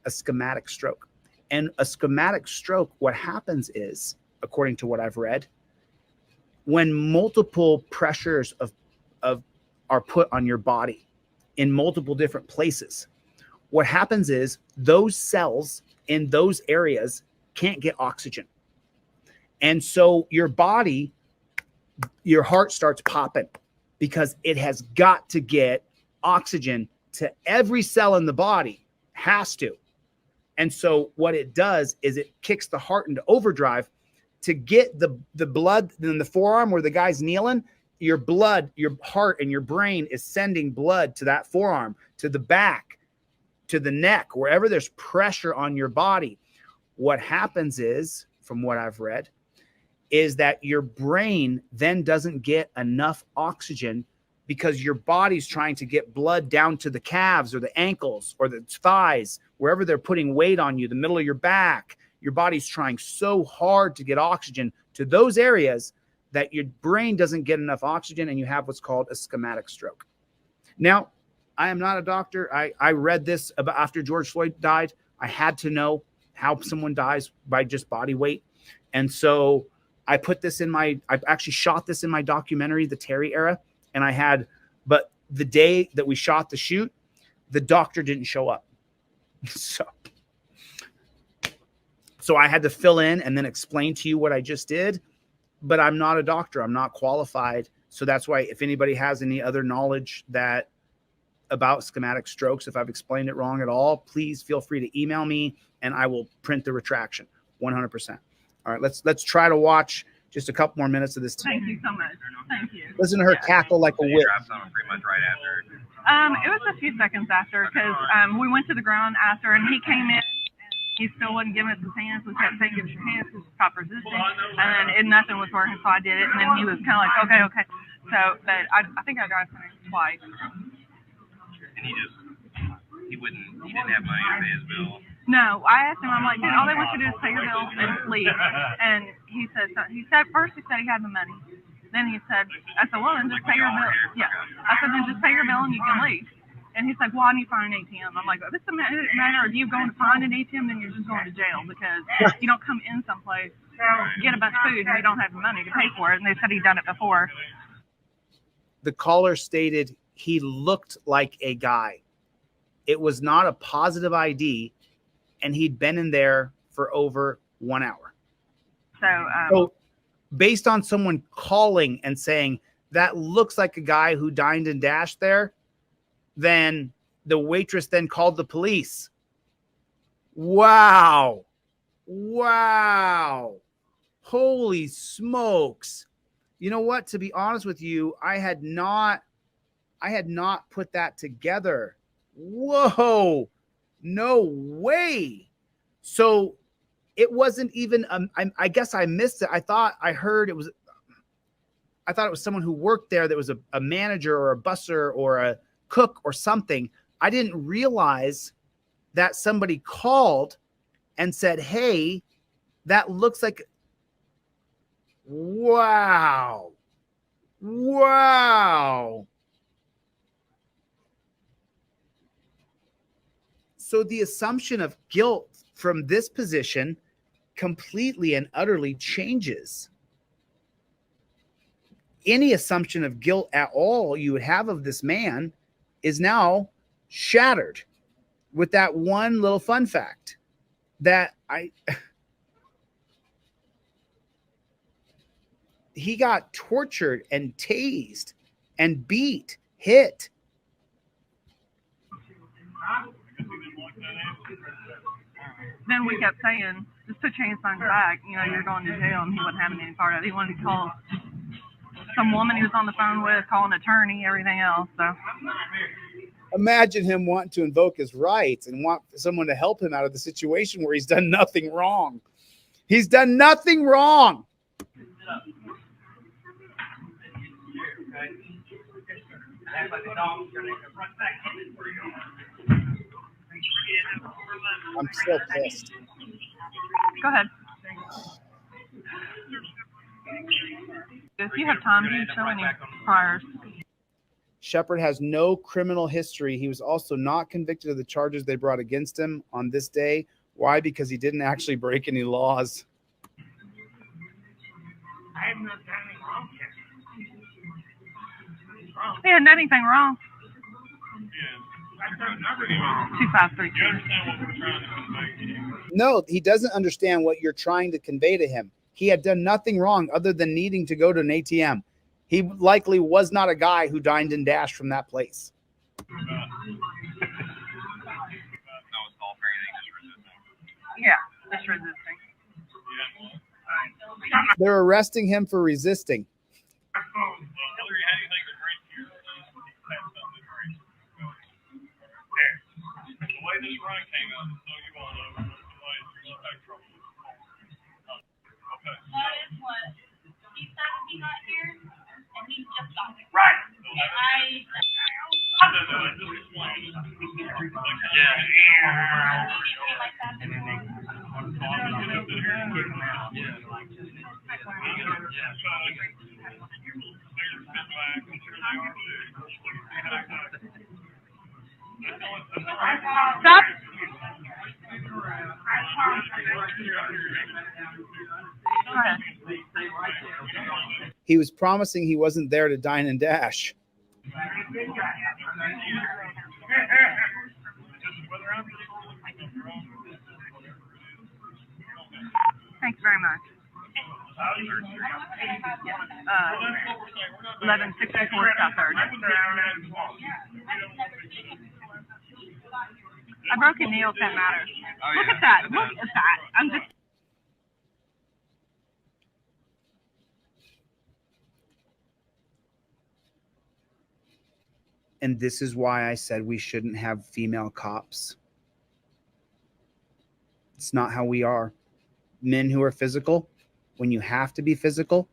A schematic stroke. And a schematic stroke, what happens is, according to what I've read, when multiple pressures are put on your body in multiple different places, what happens is those cells in those areas can't get oxygen. And so your body, your heart starts popping because it has got to get oxygen to every cell in the body, has to. And so what it does is it kicks the heart into overdrive to get the blood in the forearm where the guy's kneeling. Your blood, your heart and your brain is sending blood to that forearm, to the back, to the neck, wherever there's pressure on your body. What happens is, from what I've read, is that your brain then doesn't get enough oxygen because your body's trying to get blood down to the calves or the ankles or the thighs, wherever they're putting weight on you, the middle of your back. Your body's trying so hard to get oxygen to those areas that your brain doesn't get enough oxygen, and you have what's called a schematic stroke. Now, I am not a doctor. I read this about after George Floyd died. I had to know how someone dies by just body weight. And so I put this in I actually shot this in my documentary, The Terry Era. And but the day that we shot the shoot, the doctor didn't show up. So I had to fill in and then explain to you what I just did. But I'm not a doctor. I'm not qualified. So that's why if anybody has any other knowledge about schematic strokes, if I've explained it wrong at all, please feel free to email me and I will print the retraction 100%. All right, let's try to watch just a couple more minutes of this. Thank you so much. Thank you. Listen to her cackle like a whip. Pretty much right after. It was a few seconds after because we went to the ground after and he came in. He still wasn't giving us his hands. We kept saying, "Give us your hands," because stop resisting. And then nothing was working, so I did it. And then he was kind of like, "Okay, okay." So, but I think I got finished twice. And he didn't have money to pay his bill. No, I asked him. I'm like, "Dude, all they want you to do is pay your bill and leave." And he said first he said he had the money. Then he said, "I said, well, then just pay your bill." Yeah, I said, "Then just pay your bill and you can leave." And he's like, "Well, I need to find an ATM." I'm like, "If it's a matter of you going to find an ATM, then you're just going to jail because you don't come in someplace, get a bunch of food, and you don't have the money to pay for it." And they said he'd done it before. The caller stated he looked like a guy. It was not a positive ID, and he'd been in there for over 1 hour. So, Based on someone calling and saying that looks like a guy who dined and dashed there, then the waitress then called the police. Wow. Holy smokes. You know what? To be honest with you, I had not put that together. Whoa. No way. So it wasn't even, I guess I missed it. I thought it was someone who worked there that was a manager or a busser or a cook or something. I didn't realize that somebody called and said, hey, that looks like, wow. So the assumption of guilt from this position completely and utterly changes. Any assumption of guilt at all you would have of this man is now shattered with that one little fun fact that he got tortured and tased and beat, hit. then we kept saying, just to change things back, you know, you're going to jail, and he wasn't having any part of it. He wanted to call some woman he was on the phone with, call an attorney, everything else. So imagine him wanting to invoke his rights and want someone to help him out of the situation where he's done nothing wrong. He's done nothing wrong. I'm so pissed. Go ahead. If you have time, do you show any priors? Shepard has no criminal history. He was also not convicted of the charges they brought against him on this day. Why? Because he didn't actually break any laws. I have not done anything wrong yet. He hadn't done anything wrong. Yeah. I've done nothing wrong. 2532. You understand what we're trying to convey to you? No, he doesn't understand what you're trying to convey to him. He had done nothing wrong other than needing to go to an ATM. He likely was not a guy who dined and dashed from that place. Yeah, just resisting. They're arresting him for resisting. The way this run came out, so you all know, the way the spectrum. Okay. That is what he said he got here, and he just got here. Right. Stop. Go ahead. He was promising he wasn't there to dine and dash. Thanks very much. 1164 South 3rd. I broke a nail, that matters. Look at that. Look at that. I'm just. And this is why I said we shouldn't have female cops. It's not how we are. Men who are physical, when you have to be physical,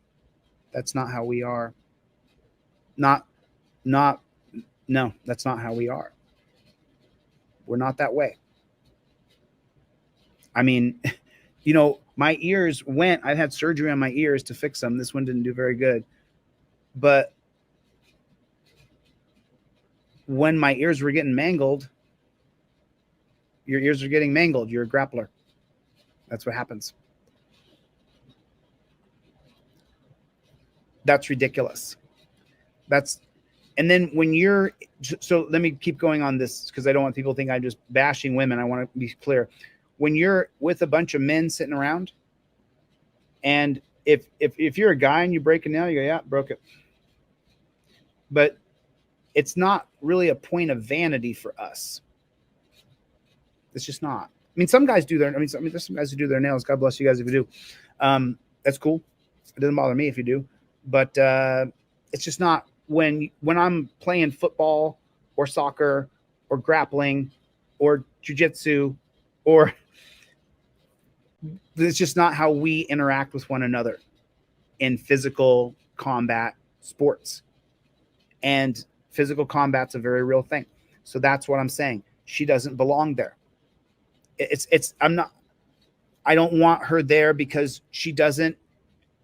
that's not how we are. No, that's not how we are. We're not that way. I mean, you know, my ears I've had surgery on my ears to fix them. This one didn't do very good. But when my ears were getting mangled, your ears are getting mangled. You're a grappler. That's what happens. That's ridiculous. And then when so let me keep going on this because I don't want people to think I'm just bashing women. I want to be clear. when you're with a bunch of men sitting around, and if you're a guy and you break a nail, you go, yeah, broke it. But it's not really a point of vanity for us. It's just not. I mean, some guys do there's some guys who do their nails. God bless you guys if you do. That's cool. It doesn't bother me if you do. But it's just not when I'm playing football or soccer or grappling or jiu-jitsu, or it's just not how we interact with one another in physical combat sports. And physical combat's a very real thing. So that's what I'm saying. She doesn't belong there. I don't want her there because she doesn't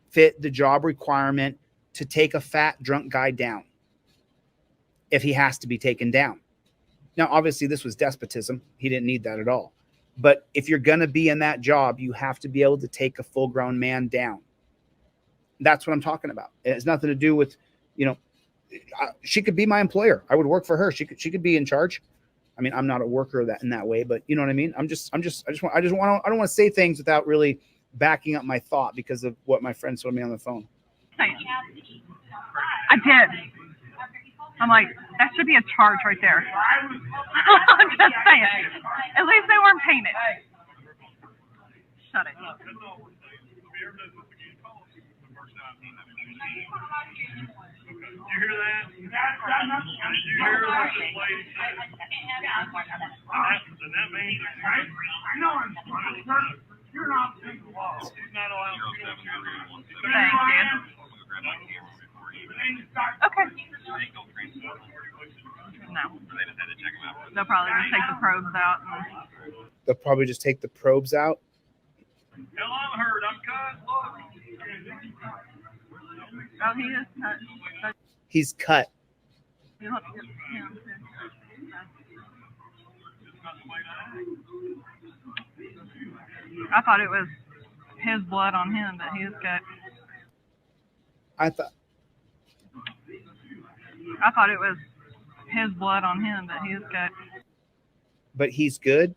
fit the job requirement to take a fat drunk guy down if he has to be taken down. Now, obviously this was despotism. He didn't need that at all. But if you're going to be in that job, you have to be able to take a full grown man down. That's what I'm talking about. It has nothing to do with, she could be my employer. I would work for her. She could be in charge. I mean, I'm not a worker in that way, but you know what I mean? I don't want to say things without really backing up my thought because of what my friend told me on the phone. I did. I'm like, that should be a charge right there. I'm just saying. At least they weren't painted. Shut it. Did you hear that? Did you hear what this lady said? And that means I know I'm you're not breaking the law. She's not allowed to. Thank you. Okay. No. They'll probably just take the probes out. They'll probably just take the probes out. Hell, I'm hurt. I'm cut. Look. Oh, he is cut. He's cut. You'll have to get him too. I thought it was his blood on him, but he is cut. I thought it was his blood on him, but he is cut. But he's good?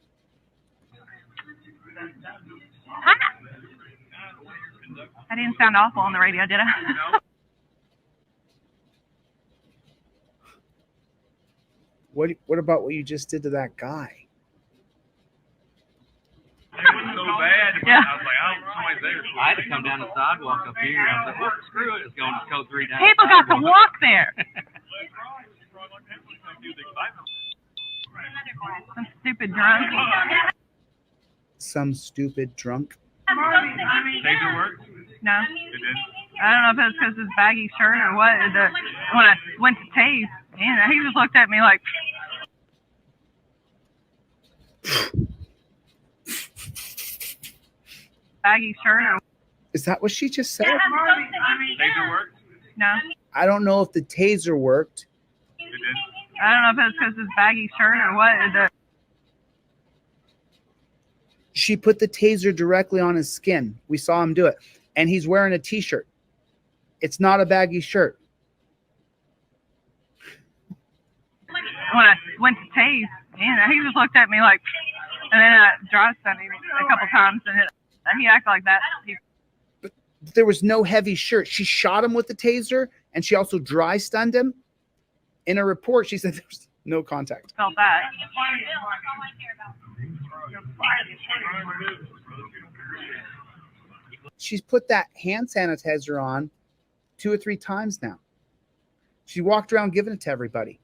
I didn't sound awful on the radio, did I? What about what you just did to that guy? It was so bad. Yeah. I was like, somebody's there. I had to come down the sidewalk up here. I was like, well, screw it. It's going to code 3 down. People got to walk there. Some stupid drunk. Some stupid drunk. Taser work? No. It did. I don't know if it's because his baggy shirt or what. When I went to tase, he just looked at me like. Baggy shirt or. Is that what she just said? Taser work? No. I don't know if the taser worked. It did. I don't know if it's because his baggy shirt or what. She put the taser directly on his skin. We saw him do it. And he's wearing a t-shirt. It's not a baggy shirt. When I went to tase, he just looked at me like, and then I dry stunned him a couple times, and he acted like that. But there was no heavy shirt. She shot him with the taser, and she also dry stunned him. In a report, she said there was no contact. Felt that. She's put that hand sanitizer on 2 or 3 times now. She walked around giving it to everybody.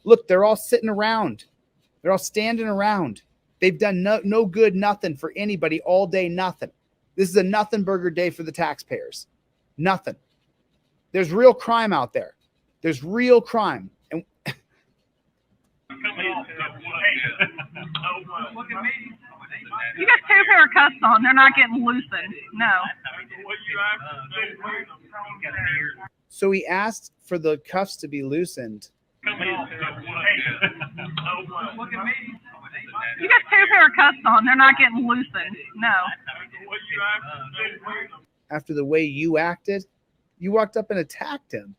Look, they're all sitting around. They're all standing around. They've done no good, nothing for anybody all day, nothing. This is a nothing burger day for the taxpayers. Nothing. There's real crime out there. There's real crime. And you got 2 pair of cuffs on. They're not getting loosened. No. so he asked for the cuffs to be loosened. You got 2 pair of cuffs on. They're not getting loosened. No. After the way you acted, you walked up and attacked him.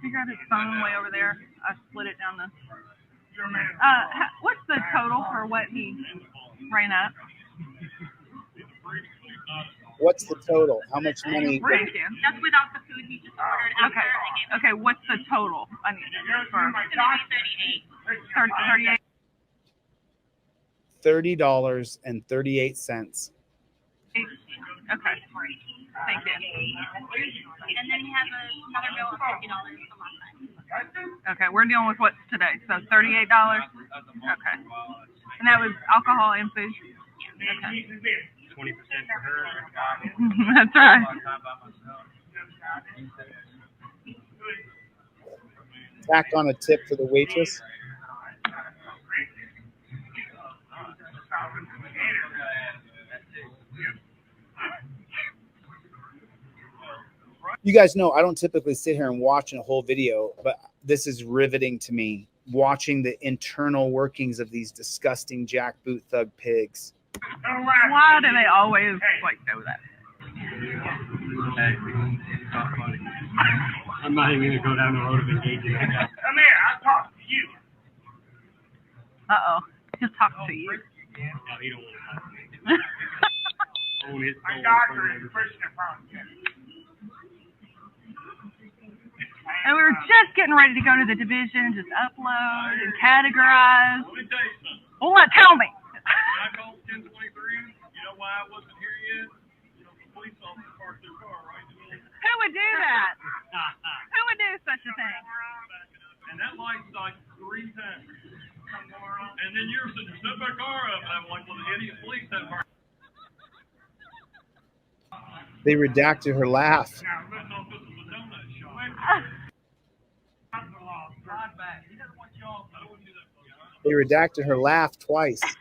He got his phone way over there. I split it down the. What's the total for what he ran up? What's the total? How much money? Thank you. That's without the food he just ordered. Okay. Okay. What's the total? I need for 38. $30.38. Okay. Thank you. And then you have another bill of $50 from last time. Okay, we're dealing with what's today. So $38. Okay. And that was alcohol and food. Okay. 20% for her. That's right. Tack on a tip for the waitress. You guys know I don't typically sit here and watch a whole video, but this is riveting to me, watching the internal workings of these disgusting jackboot thug pigs. Why do they always like do that? Hey, it's not funny. I'm not even going to go down the road of engaging that guy. Come here, I'll talk to you. Uh-oh. He'll talk to you. No, he don't want to talk to me. Own his My soul doctor in is front of pushing it from you. And we were just getting ready to go to the division, just upload and categorize. Let me tell you something. Well, not tell me. When I called 1023, you know why I wasn't here yet? You know, the police officer parked their car right in the middle. Who would do that? Who would do such a thing? And that light's like 3 times. And then you're sitting, set my car up, and I'm like, well, the idiot police have parked. They redacted her laugh. Now, let's know if this is a donut shop. They redacted her laugh twice. That's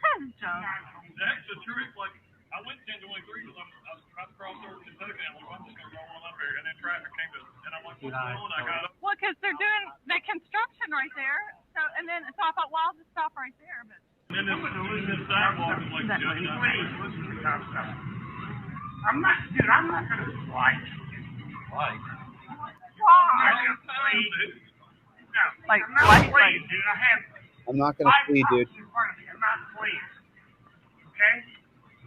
the truth. Like, I went 1023 because I was trying to cross over to Kentucky, and I'm just going to go on up there, and then traffic came to, and I'm like, what's going on? I got up. Well, because they're doing the construction right there. So I thought, well, I'll just stop right there. But And then this sidewalk is like, Exactly. please, listen to the conversation. I'm not going to fight. Why? Why? Like, I'm not what? pleased, dude. I have I'm not going to flee, dude. in front of me. I'm not pleased. Okay?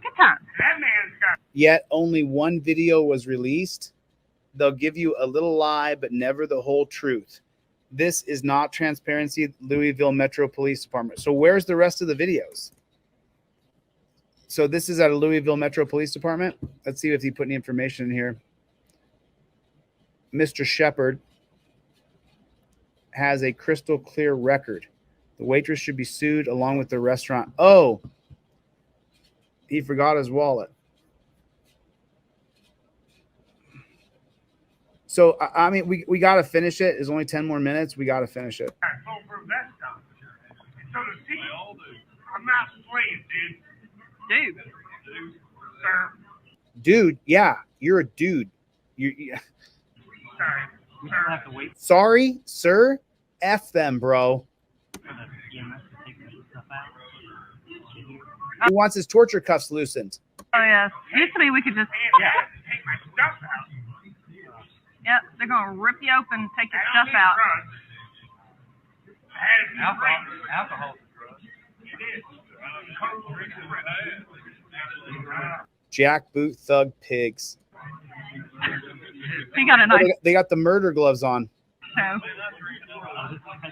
Good time. That man's got Yet only one video was released. They'll give you a little lie, but never the whole truth. This is not transparency, Louisville Metro Police Department. So where's the rest of the videos? So this is at a Louisville Metro Police Department. Let's see if he put any information in here. Mr. Shepard has a crystal clear record. The waitress should be sued along with the restaurant. Oh, he forgot his wallet. So, I mean, we got to finish it. There's only 10 more minutes. We got to finish it. foolproof that stuff. So to see, I'm not pleased, dude. Dude. Sir. Dude, yeah, you're a dude. Sorry. We don't have to wait Sorry, sir. F them, bro. for the EMS to take the stuff out. He wants his torture cuffs loosened. Oh, yes. Used to be we could just. Yeah, take my stuff out. Yep, they're going to rip you open, take your stuff out. Alcohol. Jackboot thug pigs. He got a nice They got the murder gloves on. show.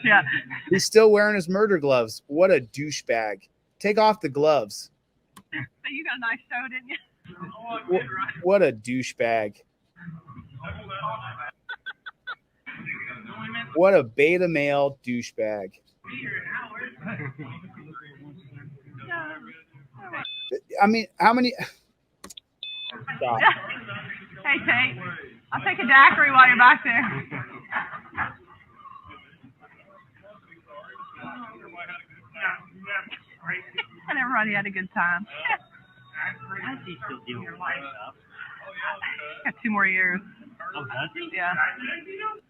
Yeah. He's still wearing his murder gloves. What a douchebag. Take off the gloves. So you got a nice show, didn't you? What a douchebag. What a beta male douchebag. I mean, how many? Stop. Hey, Tate. I'll take a daiquiri while you're back there. And everybody had a good time. How's he still dealing with that stuff? Got 2 more years. Oh, does he? Yeah. I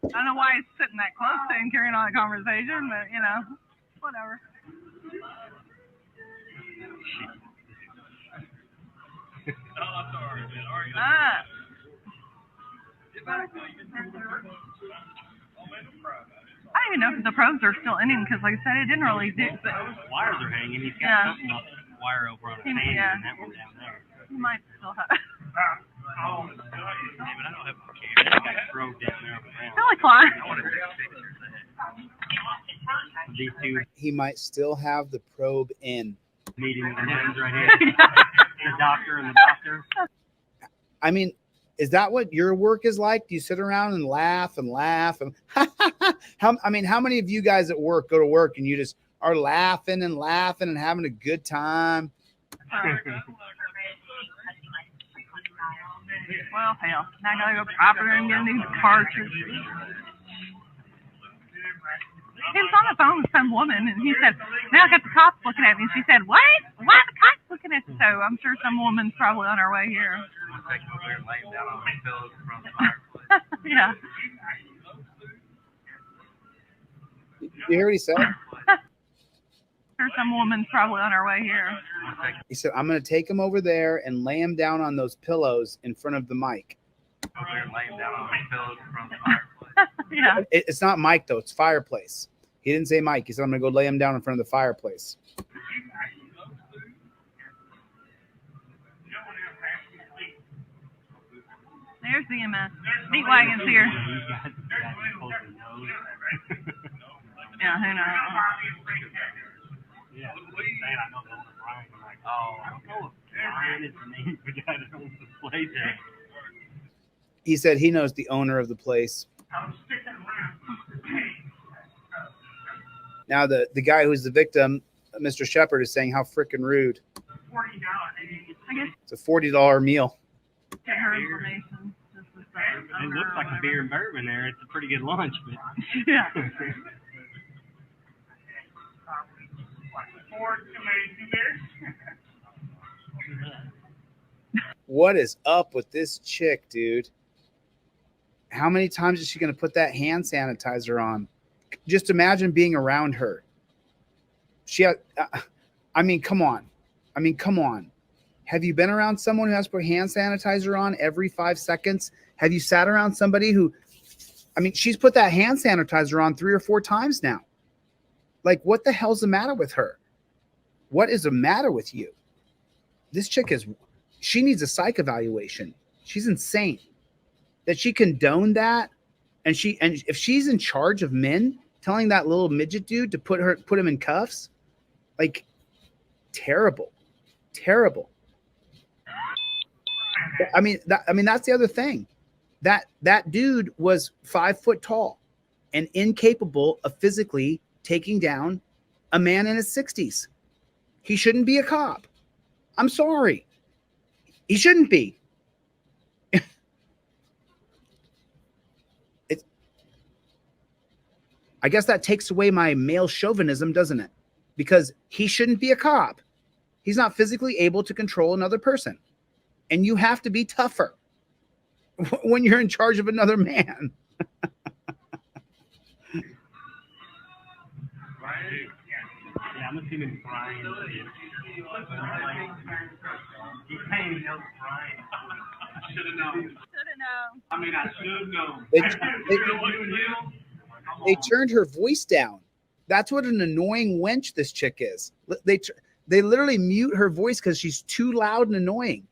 don't know why he's sitting that close to him carrying on a conversation, but you know, whatever. Ah. I don't even know if the probes are still in him because, like I said, it didn't really do. But Wires are hanging. He's got something up wire over on his hand and that one down there. He might still have. Yeah, but I don't have a camera. I got a probe down there. Really fun. These two He might still have the probe in. meeting with the hands right here. The doctor and the doctor. I mean, is that what your work is like? Do you sit around and laugh and laugh? And how many of you guys at work go to work and you just are laughing and laughing and having a good time? Well, hell. Now I gotta go proper and get these cartridges. He was on the phone with some woman, and he said, now I got the cops looking at me. And she said, what? Why are the cops looking at you? So I'm sure some woman's probably on her way here. Yeah. You hear what he said? Sure some woman's probably on her way here. He said, I'm going to take him over there and lay him down on those pillows in front of the mic. Yeah. It's not Mike, though. It's fireplace. He didn't say Mike. He said, I'm going to go lay him down in front of the fireplace. There's the EMS. Meat wagon's here. Yeah, who knows? Yeah, I know that was Brian. I'm like, oh, I don't know if Brian is the name of the guy that owns the place. He said he knows the owner of the place. Now, the guy who's the victim, Mr. Shepard, is saying how freaking rude. It's a $40 meal. Get her information. It looks like a beer and bourbon there. It's a pretty good lunch, but yeah. What is up with this chick, dude? How many times is she going to put that hand sanitizer on? Just imagine being around her. I mean, come on. Have you been around someone who has to put hand sanitizer on every 5 seconds? Have you sat around somebody who, she's put that hand sanitizer on 3 or 4 times now. Like, what the hell's the matter with her? What is the matter with you? This chick she needs a psych evaluation. She's insane. That she condoned that, and if she's in charge of men, telling that little midget dude to put him in cuffs, like, terrible. That's the other thing. That dude was 5 foot tall and incapable of physically taking down a man in his 60s. He shouldn't be a cop. I'm sorry. He shouldn't be. I guess that takes away my male chauvinism, doesn't it? Because he shouldn't be a cop. He's not physically able to control another person. And you have to be tougher when you're in charge of another man. yeah, I'm assuming Brian. He's paying me no Brian. I should have known. I should have known. They turned her voice down. That's what an annoying wench this chick is. They literally mute her voice because she's too loud and annoying.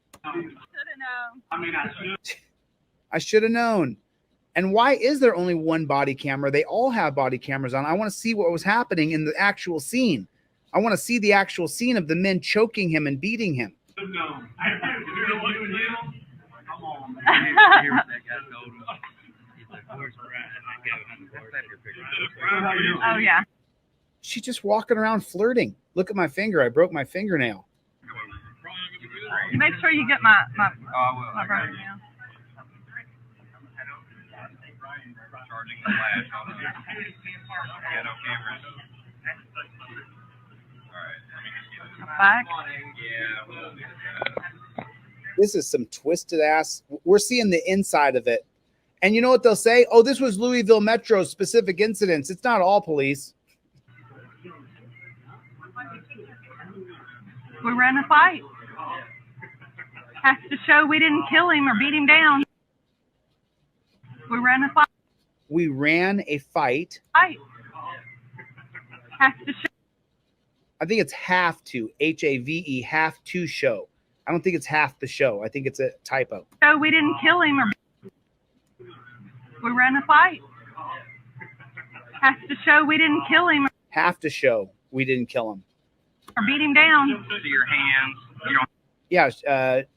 I should have known. And why is there only one body camera? They all have body cameras on. I want to see what was happening in the actual scene. I want to see the actual scene of the men choking him and beating him. Oh, yeah. She's just walking around flirting. Look at my finger. I broke my fingernail. Make sure you get my brother now. Charging the flash on the ghetto cameras. Back. This is some twisted ass. We're seeing the inside of it. And you know what they'll say? Oh, this was Louisville Metro specific incidents. It's not all police. We ran a fight. Has to show we didn't kill him or beat him down. We ran a fight. We ran a fight. Has to show. I think it's have to, H-A-V-E, have to show. I don't think it's half the show. I think it's a typo. So we didn't kill him or we ran a fight. Has to show we didn't kill him. Have to show we didn't kill him. Or beat him down. See your hands. You don't Yeah,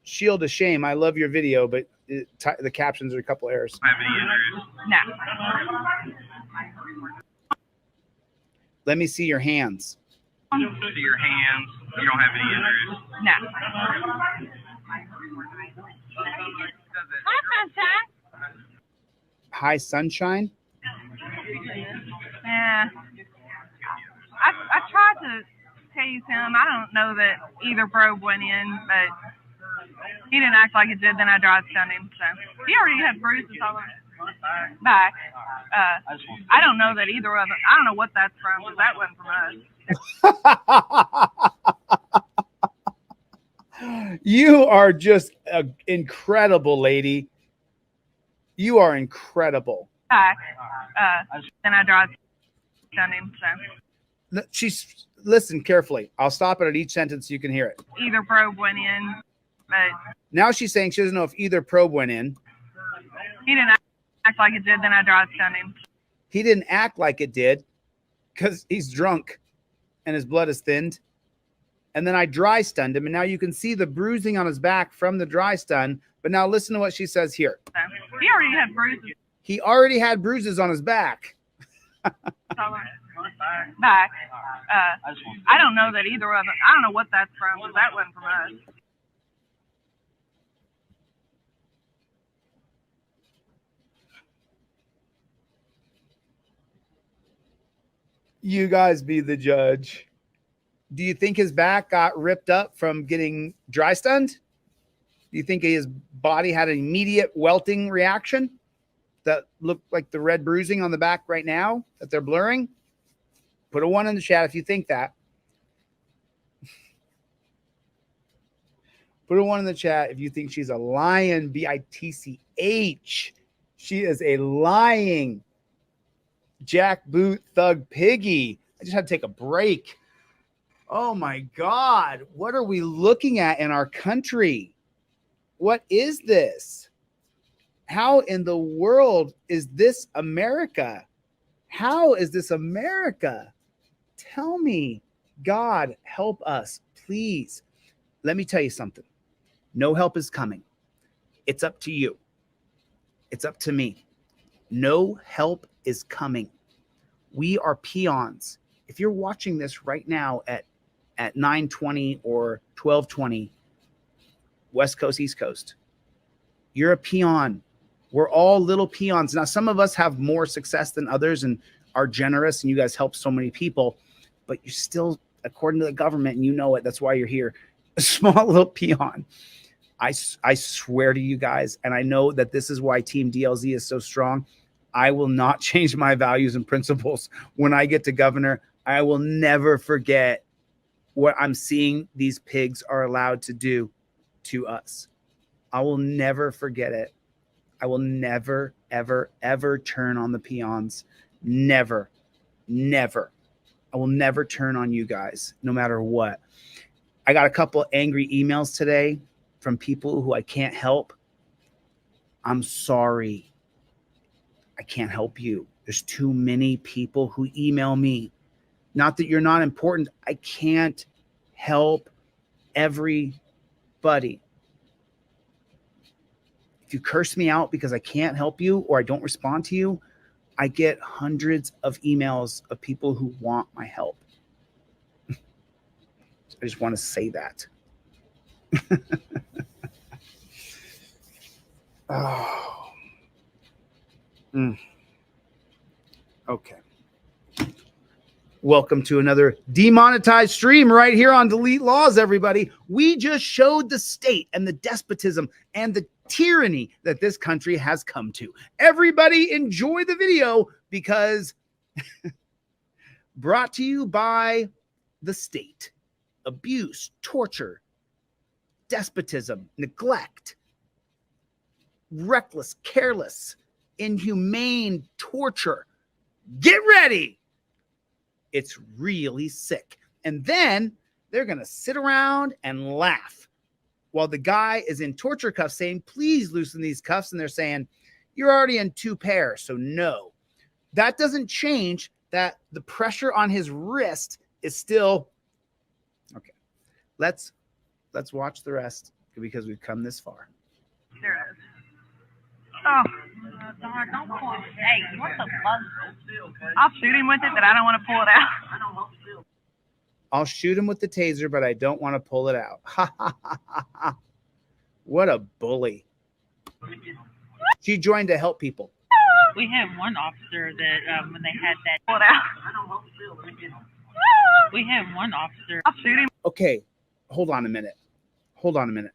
shield of shame. I love your video, but the captions are a couple errors. have any injuries. No. Let me see your hands. See your hands. You don't have any injuries. No. Hi, Sunshine. Hi, sunshine. Yeah. I tried to tase him. I don't know that either probe went in, but he didn't act like it did. Then I dry stunned him. So he already had bruises all over his back. I don't know that either of them. I don't know what that's from, because that wasn't from us. You are just incredible, lady. You are incredible. Back. Then I dry stunned him. So She's listen carefully. I'll stop it at each sentence so you can hear it. either probe went in, but Now she's saying she doesn't know if either probe went in. he didn't act like it did. Then I dry stunned him. He didn't act like it did because he's drunk and his blood is thinned. And then I dry stunned him. And now you can see the bruising on his back from the dry stun. But now listen to what she says here. So he already had bruises He already had bruises on his back. all over his back. I don't know that either of them. I don't know what that's from, because that wasn't from us. You guys be the judge. Do you think his back got ripped up from getting dry stunned? Do you think his body had an immediate welting reaction that looked like the red bruising on the back right now that they're blurring? Put a 1 in the chat if you think that. Put a 1 in the chat if you think she's a lion, B-I-T-C-H. She is a lying jackboot thug piggy. I just had to take a break. Oh my God. What are we looking at in our country? What is this? How in the world is this America? How is this America? Tell me, God, help us, please. Let me tell you something. No help is coming. It's up to you. It's up to me. No help is coming. We are peons. If you're watching this right now at 9:20 or 12:20, West Coast, East Coast, you're a peon. We're all little peons. Now, some of us have more success than others and are generous, and you guys help so many people, but you're still, according to the government, and you know it, that's why you're here, a small little peon. I swear to you guys, and I know that this is why Team DLZ is so strong, I will not change my values and principles. When I get to governor, I will never forget what I'm seeing these pigs are allowed to do to us. I will never forget it. I will never, ever, ever turn on the peons. Never, never. I will never turn on you guys, no matter what. I got a couple angry emails today from people who I can't help. I'm sorry. I can't help you. There's too many people who email me. Not that you're not important. I can't help everybody. If you curse me out because I can't help you or I don't respond to you, I get hundreds of emails of people who want my help. I just want to say that. Oh. Okay. Welcome to another demonetized stream right here on Delete Lawz, everybody. We just showed the state and the despotism and the tyranny that this country has come to. Everybody enjoy the video because brought to you by the state. Abuse, torture, despotism, neglect, reckless, careless, inhumane torture. Get ready. It's really sick. And then they're going to sit around and laugh while the guy is in torture cuffs saying, please loosen these cuffs. And they're saying, you're already in 2 pairs, so no. That doesn't change that the pressure on his wrist is still okay. Let's watch the rest because we've come this far. There it is. Oh, darn, don't pull it. Hey, what the fuck? I'll shoot him with it, but I don't want to pull it out. I'll shoot him with the taser, but I don't want to pull it out. Ha ha ha ha ha. What a bully. She joined to help people. We had one officer that when they had that Pull it out. we had one officer. I'll shoot him. Okay, hold on a minute. Hold on a minute.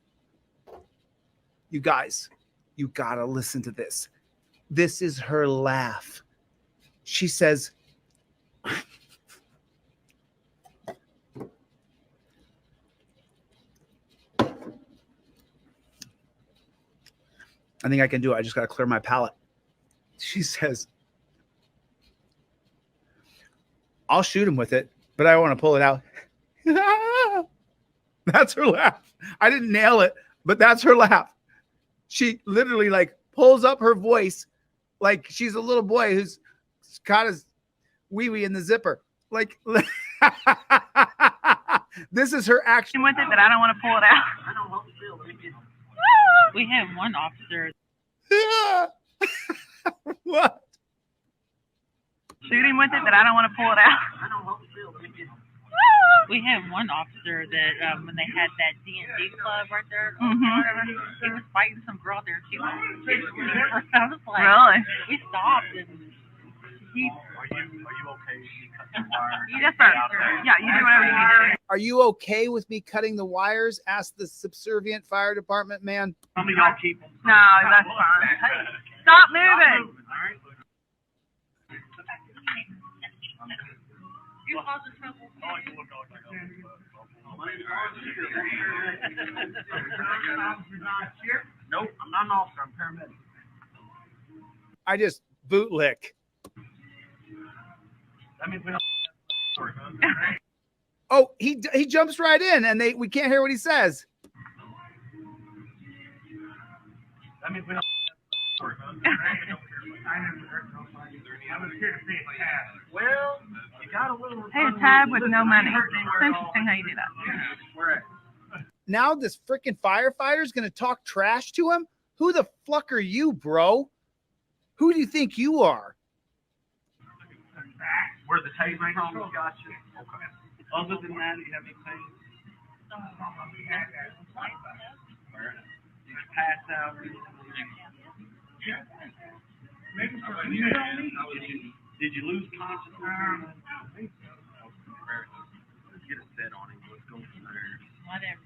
You guys, you gotta listen to this. This is her laugh. She says, I think I can do it. I just got to clear my palate. She says, I'll shoot him with it, but I want to pull it out. That's her laugh. I didn't nail it, but that's her laugh. She literally like pulls up her voice like she's a little boy who's got his wee-wee in the zipper. Like, this is her action With it, but I don't want to pull it out. We had one officer. What? Shoot him with it, but I don't want to pull it out. We had one officer that when they had that D&D club right there, he was fighting some girl there. She was, I was like, Really? We stopped and he. Are you okay? Yes, sir. Yeah, you do whatever you need to do. Are you okay with me cutting the wires? Asked the subservient fire department man. Some of y'all keep them. No, that's fine. Stop moving. You causing trouble. Nope, I'm not an officer. I'm paramedic. I just bootlick. That means we don't. Oh, he jumps right in, and we can't hear what he says. That means we don't. I was here to pay a tab. Well, you got a little. Pay a tab with no money. It's interesting how you do that. We're at. Now this freaking firefighter's gonna talk trash to him? Who the fuck are you, bro? Who do you think you are? Where the tape from? Gotcha. Okay. Other than that, you have anything? You pass out. Did you lose consciousness? Get a set on him. Let's go from there. Whatever.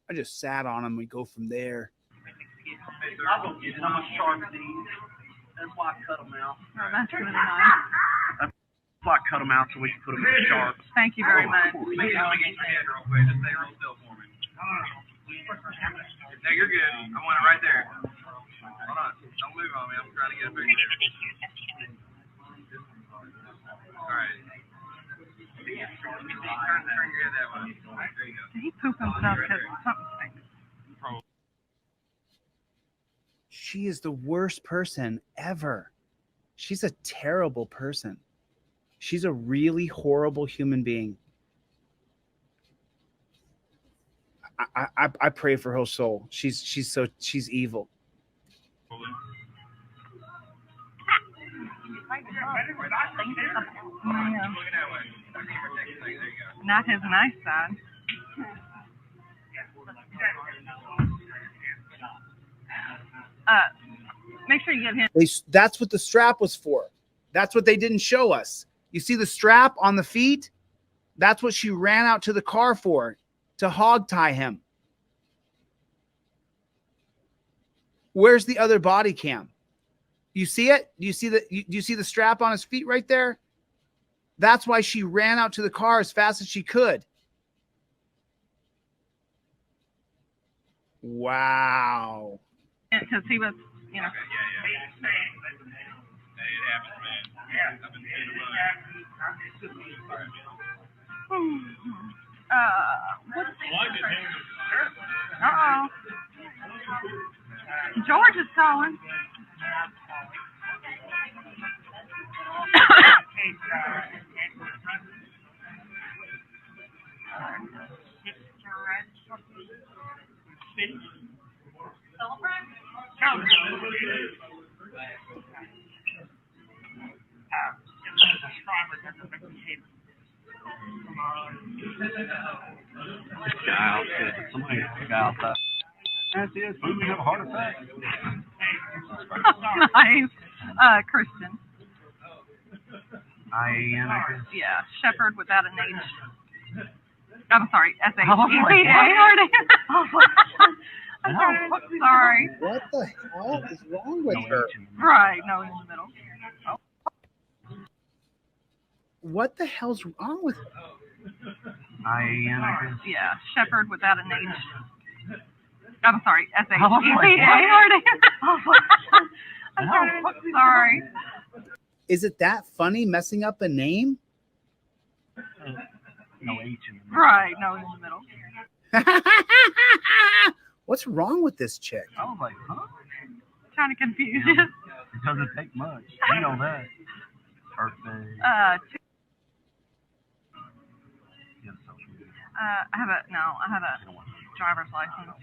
I just sat on him. We go from there. I'll go get it. I'm a sharp these. That's why I cut them out. Oh, that's really nice. That's why I cut them out so we can put them in sharp. Thank you very much. Let me get your head real quick. Just stay real still for me. No, you're good. I want it right there. Hold on. Don't move on me. I'm trying to get a picture. All right. Turn your head that way. There you go. Did he poop himself because something stinks? She is the worst person ever. She's a terrible person. She's a really horrible human being. I pray for her soul. She's evil. Not his nice side. Make sure you give him. That's what the strap was for. That's what they didn't show us. You see the strap on the feet? That's what she ran out to the car for, to hog tie him. Where's the other body cam? You see it? Do you see the strap on his feet right there? That's why she ran out to the car as fast as she could. Wow. Because he was, you know. It happens, man. I've been seeing Uh-oh. George is calling. Have a heart attack. Nice. Christian. I Yeah, shepherd without an H. I'm sorry, S-H-E-P-A. I'm sorry. What the hell is wrong with her? Right, no, in the middle. What the hell's wrong with her? Yeah, shepherd without an H. I'm sorry, S-H-E-P-A. I'm sorry. Is it that funny messing up a name? No H in the Right, no, in the middle. What's wrong with this chick? I was like, huh? Trying to confuse you. It doesn't take much. You know that. Birthday. I have a driver's license.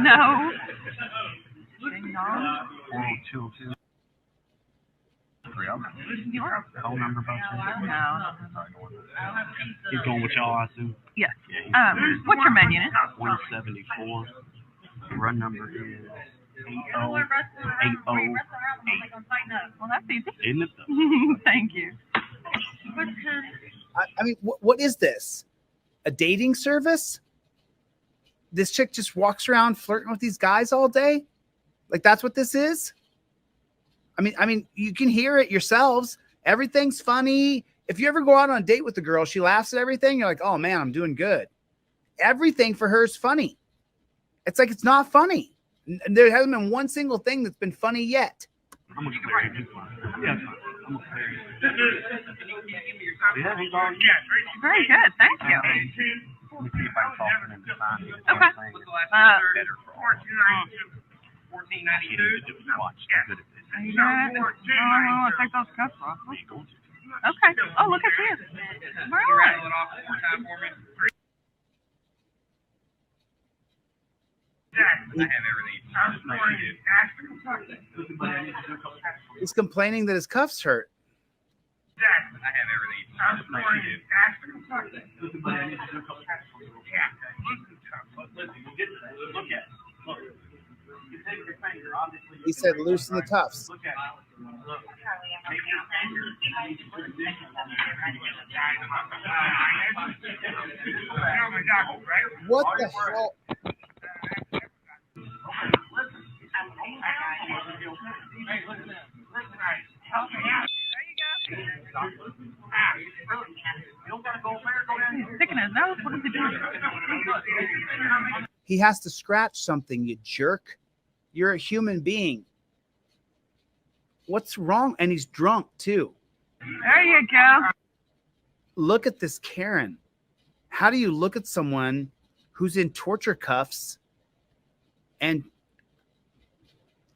No. 40202. Your Phone number about you? No. He's going with y'all, I assume? Yes. What's your med unit? 174. Run number is 8080. Well, that's easy. Isn't it though? Thank you. I mean, what is this? A dating service? This chick just walks around flirting with these guys all day? Like that's what this is? I mean, you can hear it yourselves. Everything's funny. If you ever go out on a date with a girl, she laughs at everything. You're like, oh man, I'm doing good. Everything for her is funny. It's like it's not funny. There hasn't been one single thing that's been funny yet. I'm gonna clear you. Yeah, I'm gonna clear you. Yeah, he's on. Very good. Thank you. Let me see if I can talk to him to find you. Okay. Watch. Good at this. I'll take those cuffs off. Okay. Oh, look at this. Right. I have everything. He's complaining that his cuffs hurt. I have everything. He said loosen the cuffs. What the hell? Sticking his nose. What is he doing? He has to scratch something, you jerk. You're a human being. What's wrong? And he's drunk too. There you go. Look at this Karen. How do you look at someone who's in torture cuffs and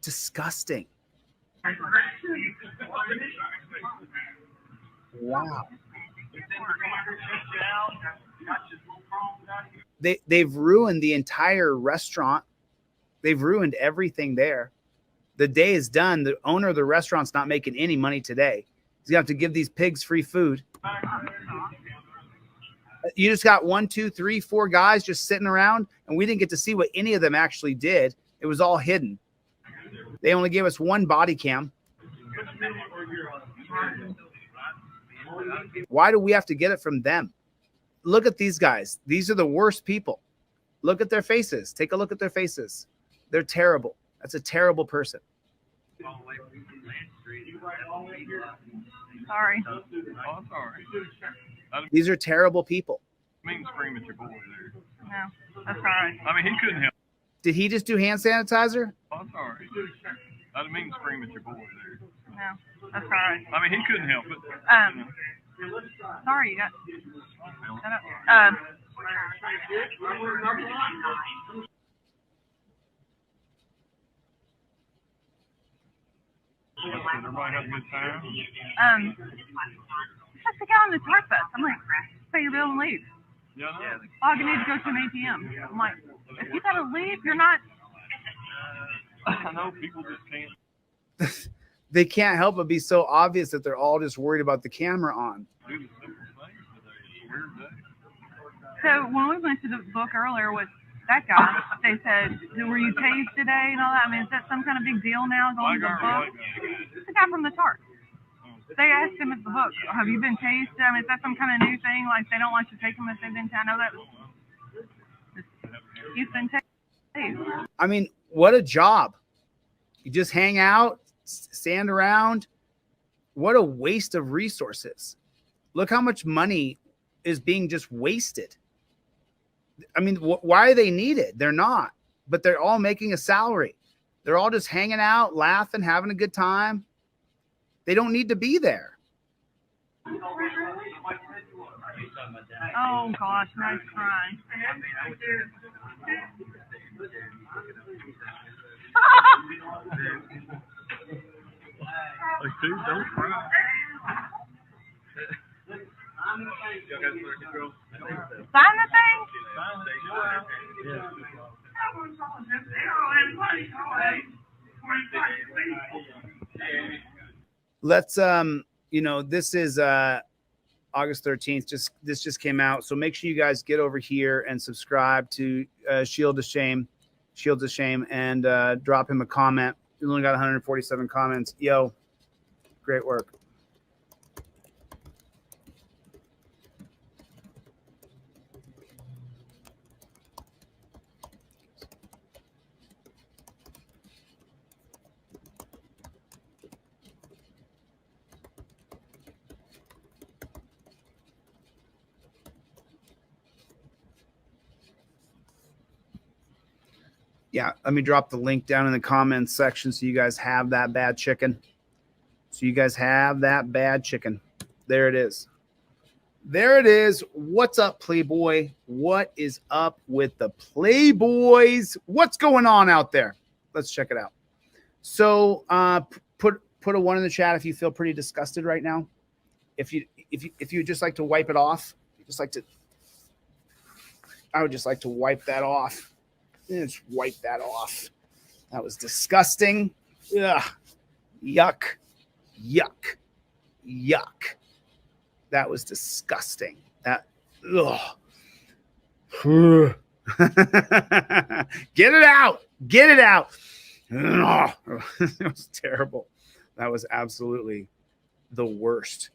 disgusting? Wow. They've ruined the entire restaurant. They've ruined everything there. The day is done. The owner of the restaurant's not making any money today. He's gonna have to give these pigs free food. You just got 1, 2, 3, 4 guys just sitting around, and we didn't get to see what any of them actually did. It was all hidden. They only gave us one body cam. Why do we have to get it from them? look at these guys. These are the worst people. Look at their faces. Take a look at their faces. They're terrible. That's a terrible person. Sorry. Oh, sorry. These are terrible people. I mean, scream at your boy there. No, that's all right. I mean, he couldn't help. Did he just do hand sanitizer? Oh, sorry. I didn't mean to scream at your boy there. No, that's all right. I mean, he couldn't help it. Sorry, you got. Everybody have a good time. Just to get on the tour bus. I'm like, pay your bill and leave. Yeah, I know. Oh, you need to go to an ATM. I'm like, if you gotta leave, you're not. I know people just can't. They can't help but be so obvious that they're all just worried about the camera on. So when we went to the book earlier with that guy, they said, were you tased today and all that? I mean, is that some kind of big deal now going to the book? It's the guy from the TARP. They asked him at the book, have you been tased? I mean, is that some kind of new thing? Like they don't want you to take them if they've been tased? I know that he's been tased. I mean, what a job. You just hang out, stand around. What a waste of resources. Look how much money is being just wasted. I mean, why are they needed? They're not, but they're all making a salary. They're all just hanging out, laughing, having a good time. They don't need to be there. Oh gosh, nice crying. Like, dude, don't cry. Sign the thing? Let's this is August 13th. This just came out. So make sure you guys get over here and subscribe to Shield to Shame, and drop him a comment. We only got 147 comments. Yo, great work. Yeah, let me drop the link down in the comments section so you guys have that bad chicken. There it is. There it is. What's up, Playboy? What is up with the Playboys? What's going on out there? Let's check it out. So put a 1 in the chat if you feel pretty disgusted right now. If you just like to wipe it off, I would just like to wipe that off. Just wipe that off. That was disgusting. Ugh. Yuck. Yuck. Yuck. That was disgusting. That. Ugh. Get it out. Get it out. Ugh. It was terrible. That was absolutely the worst.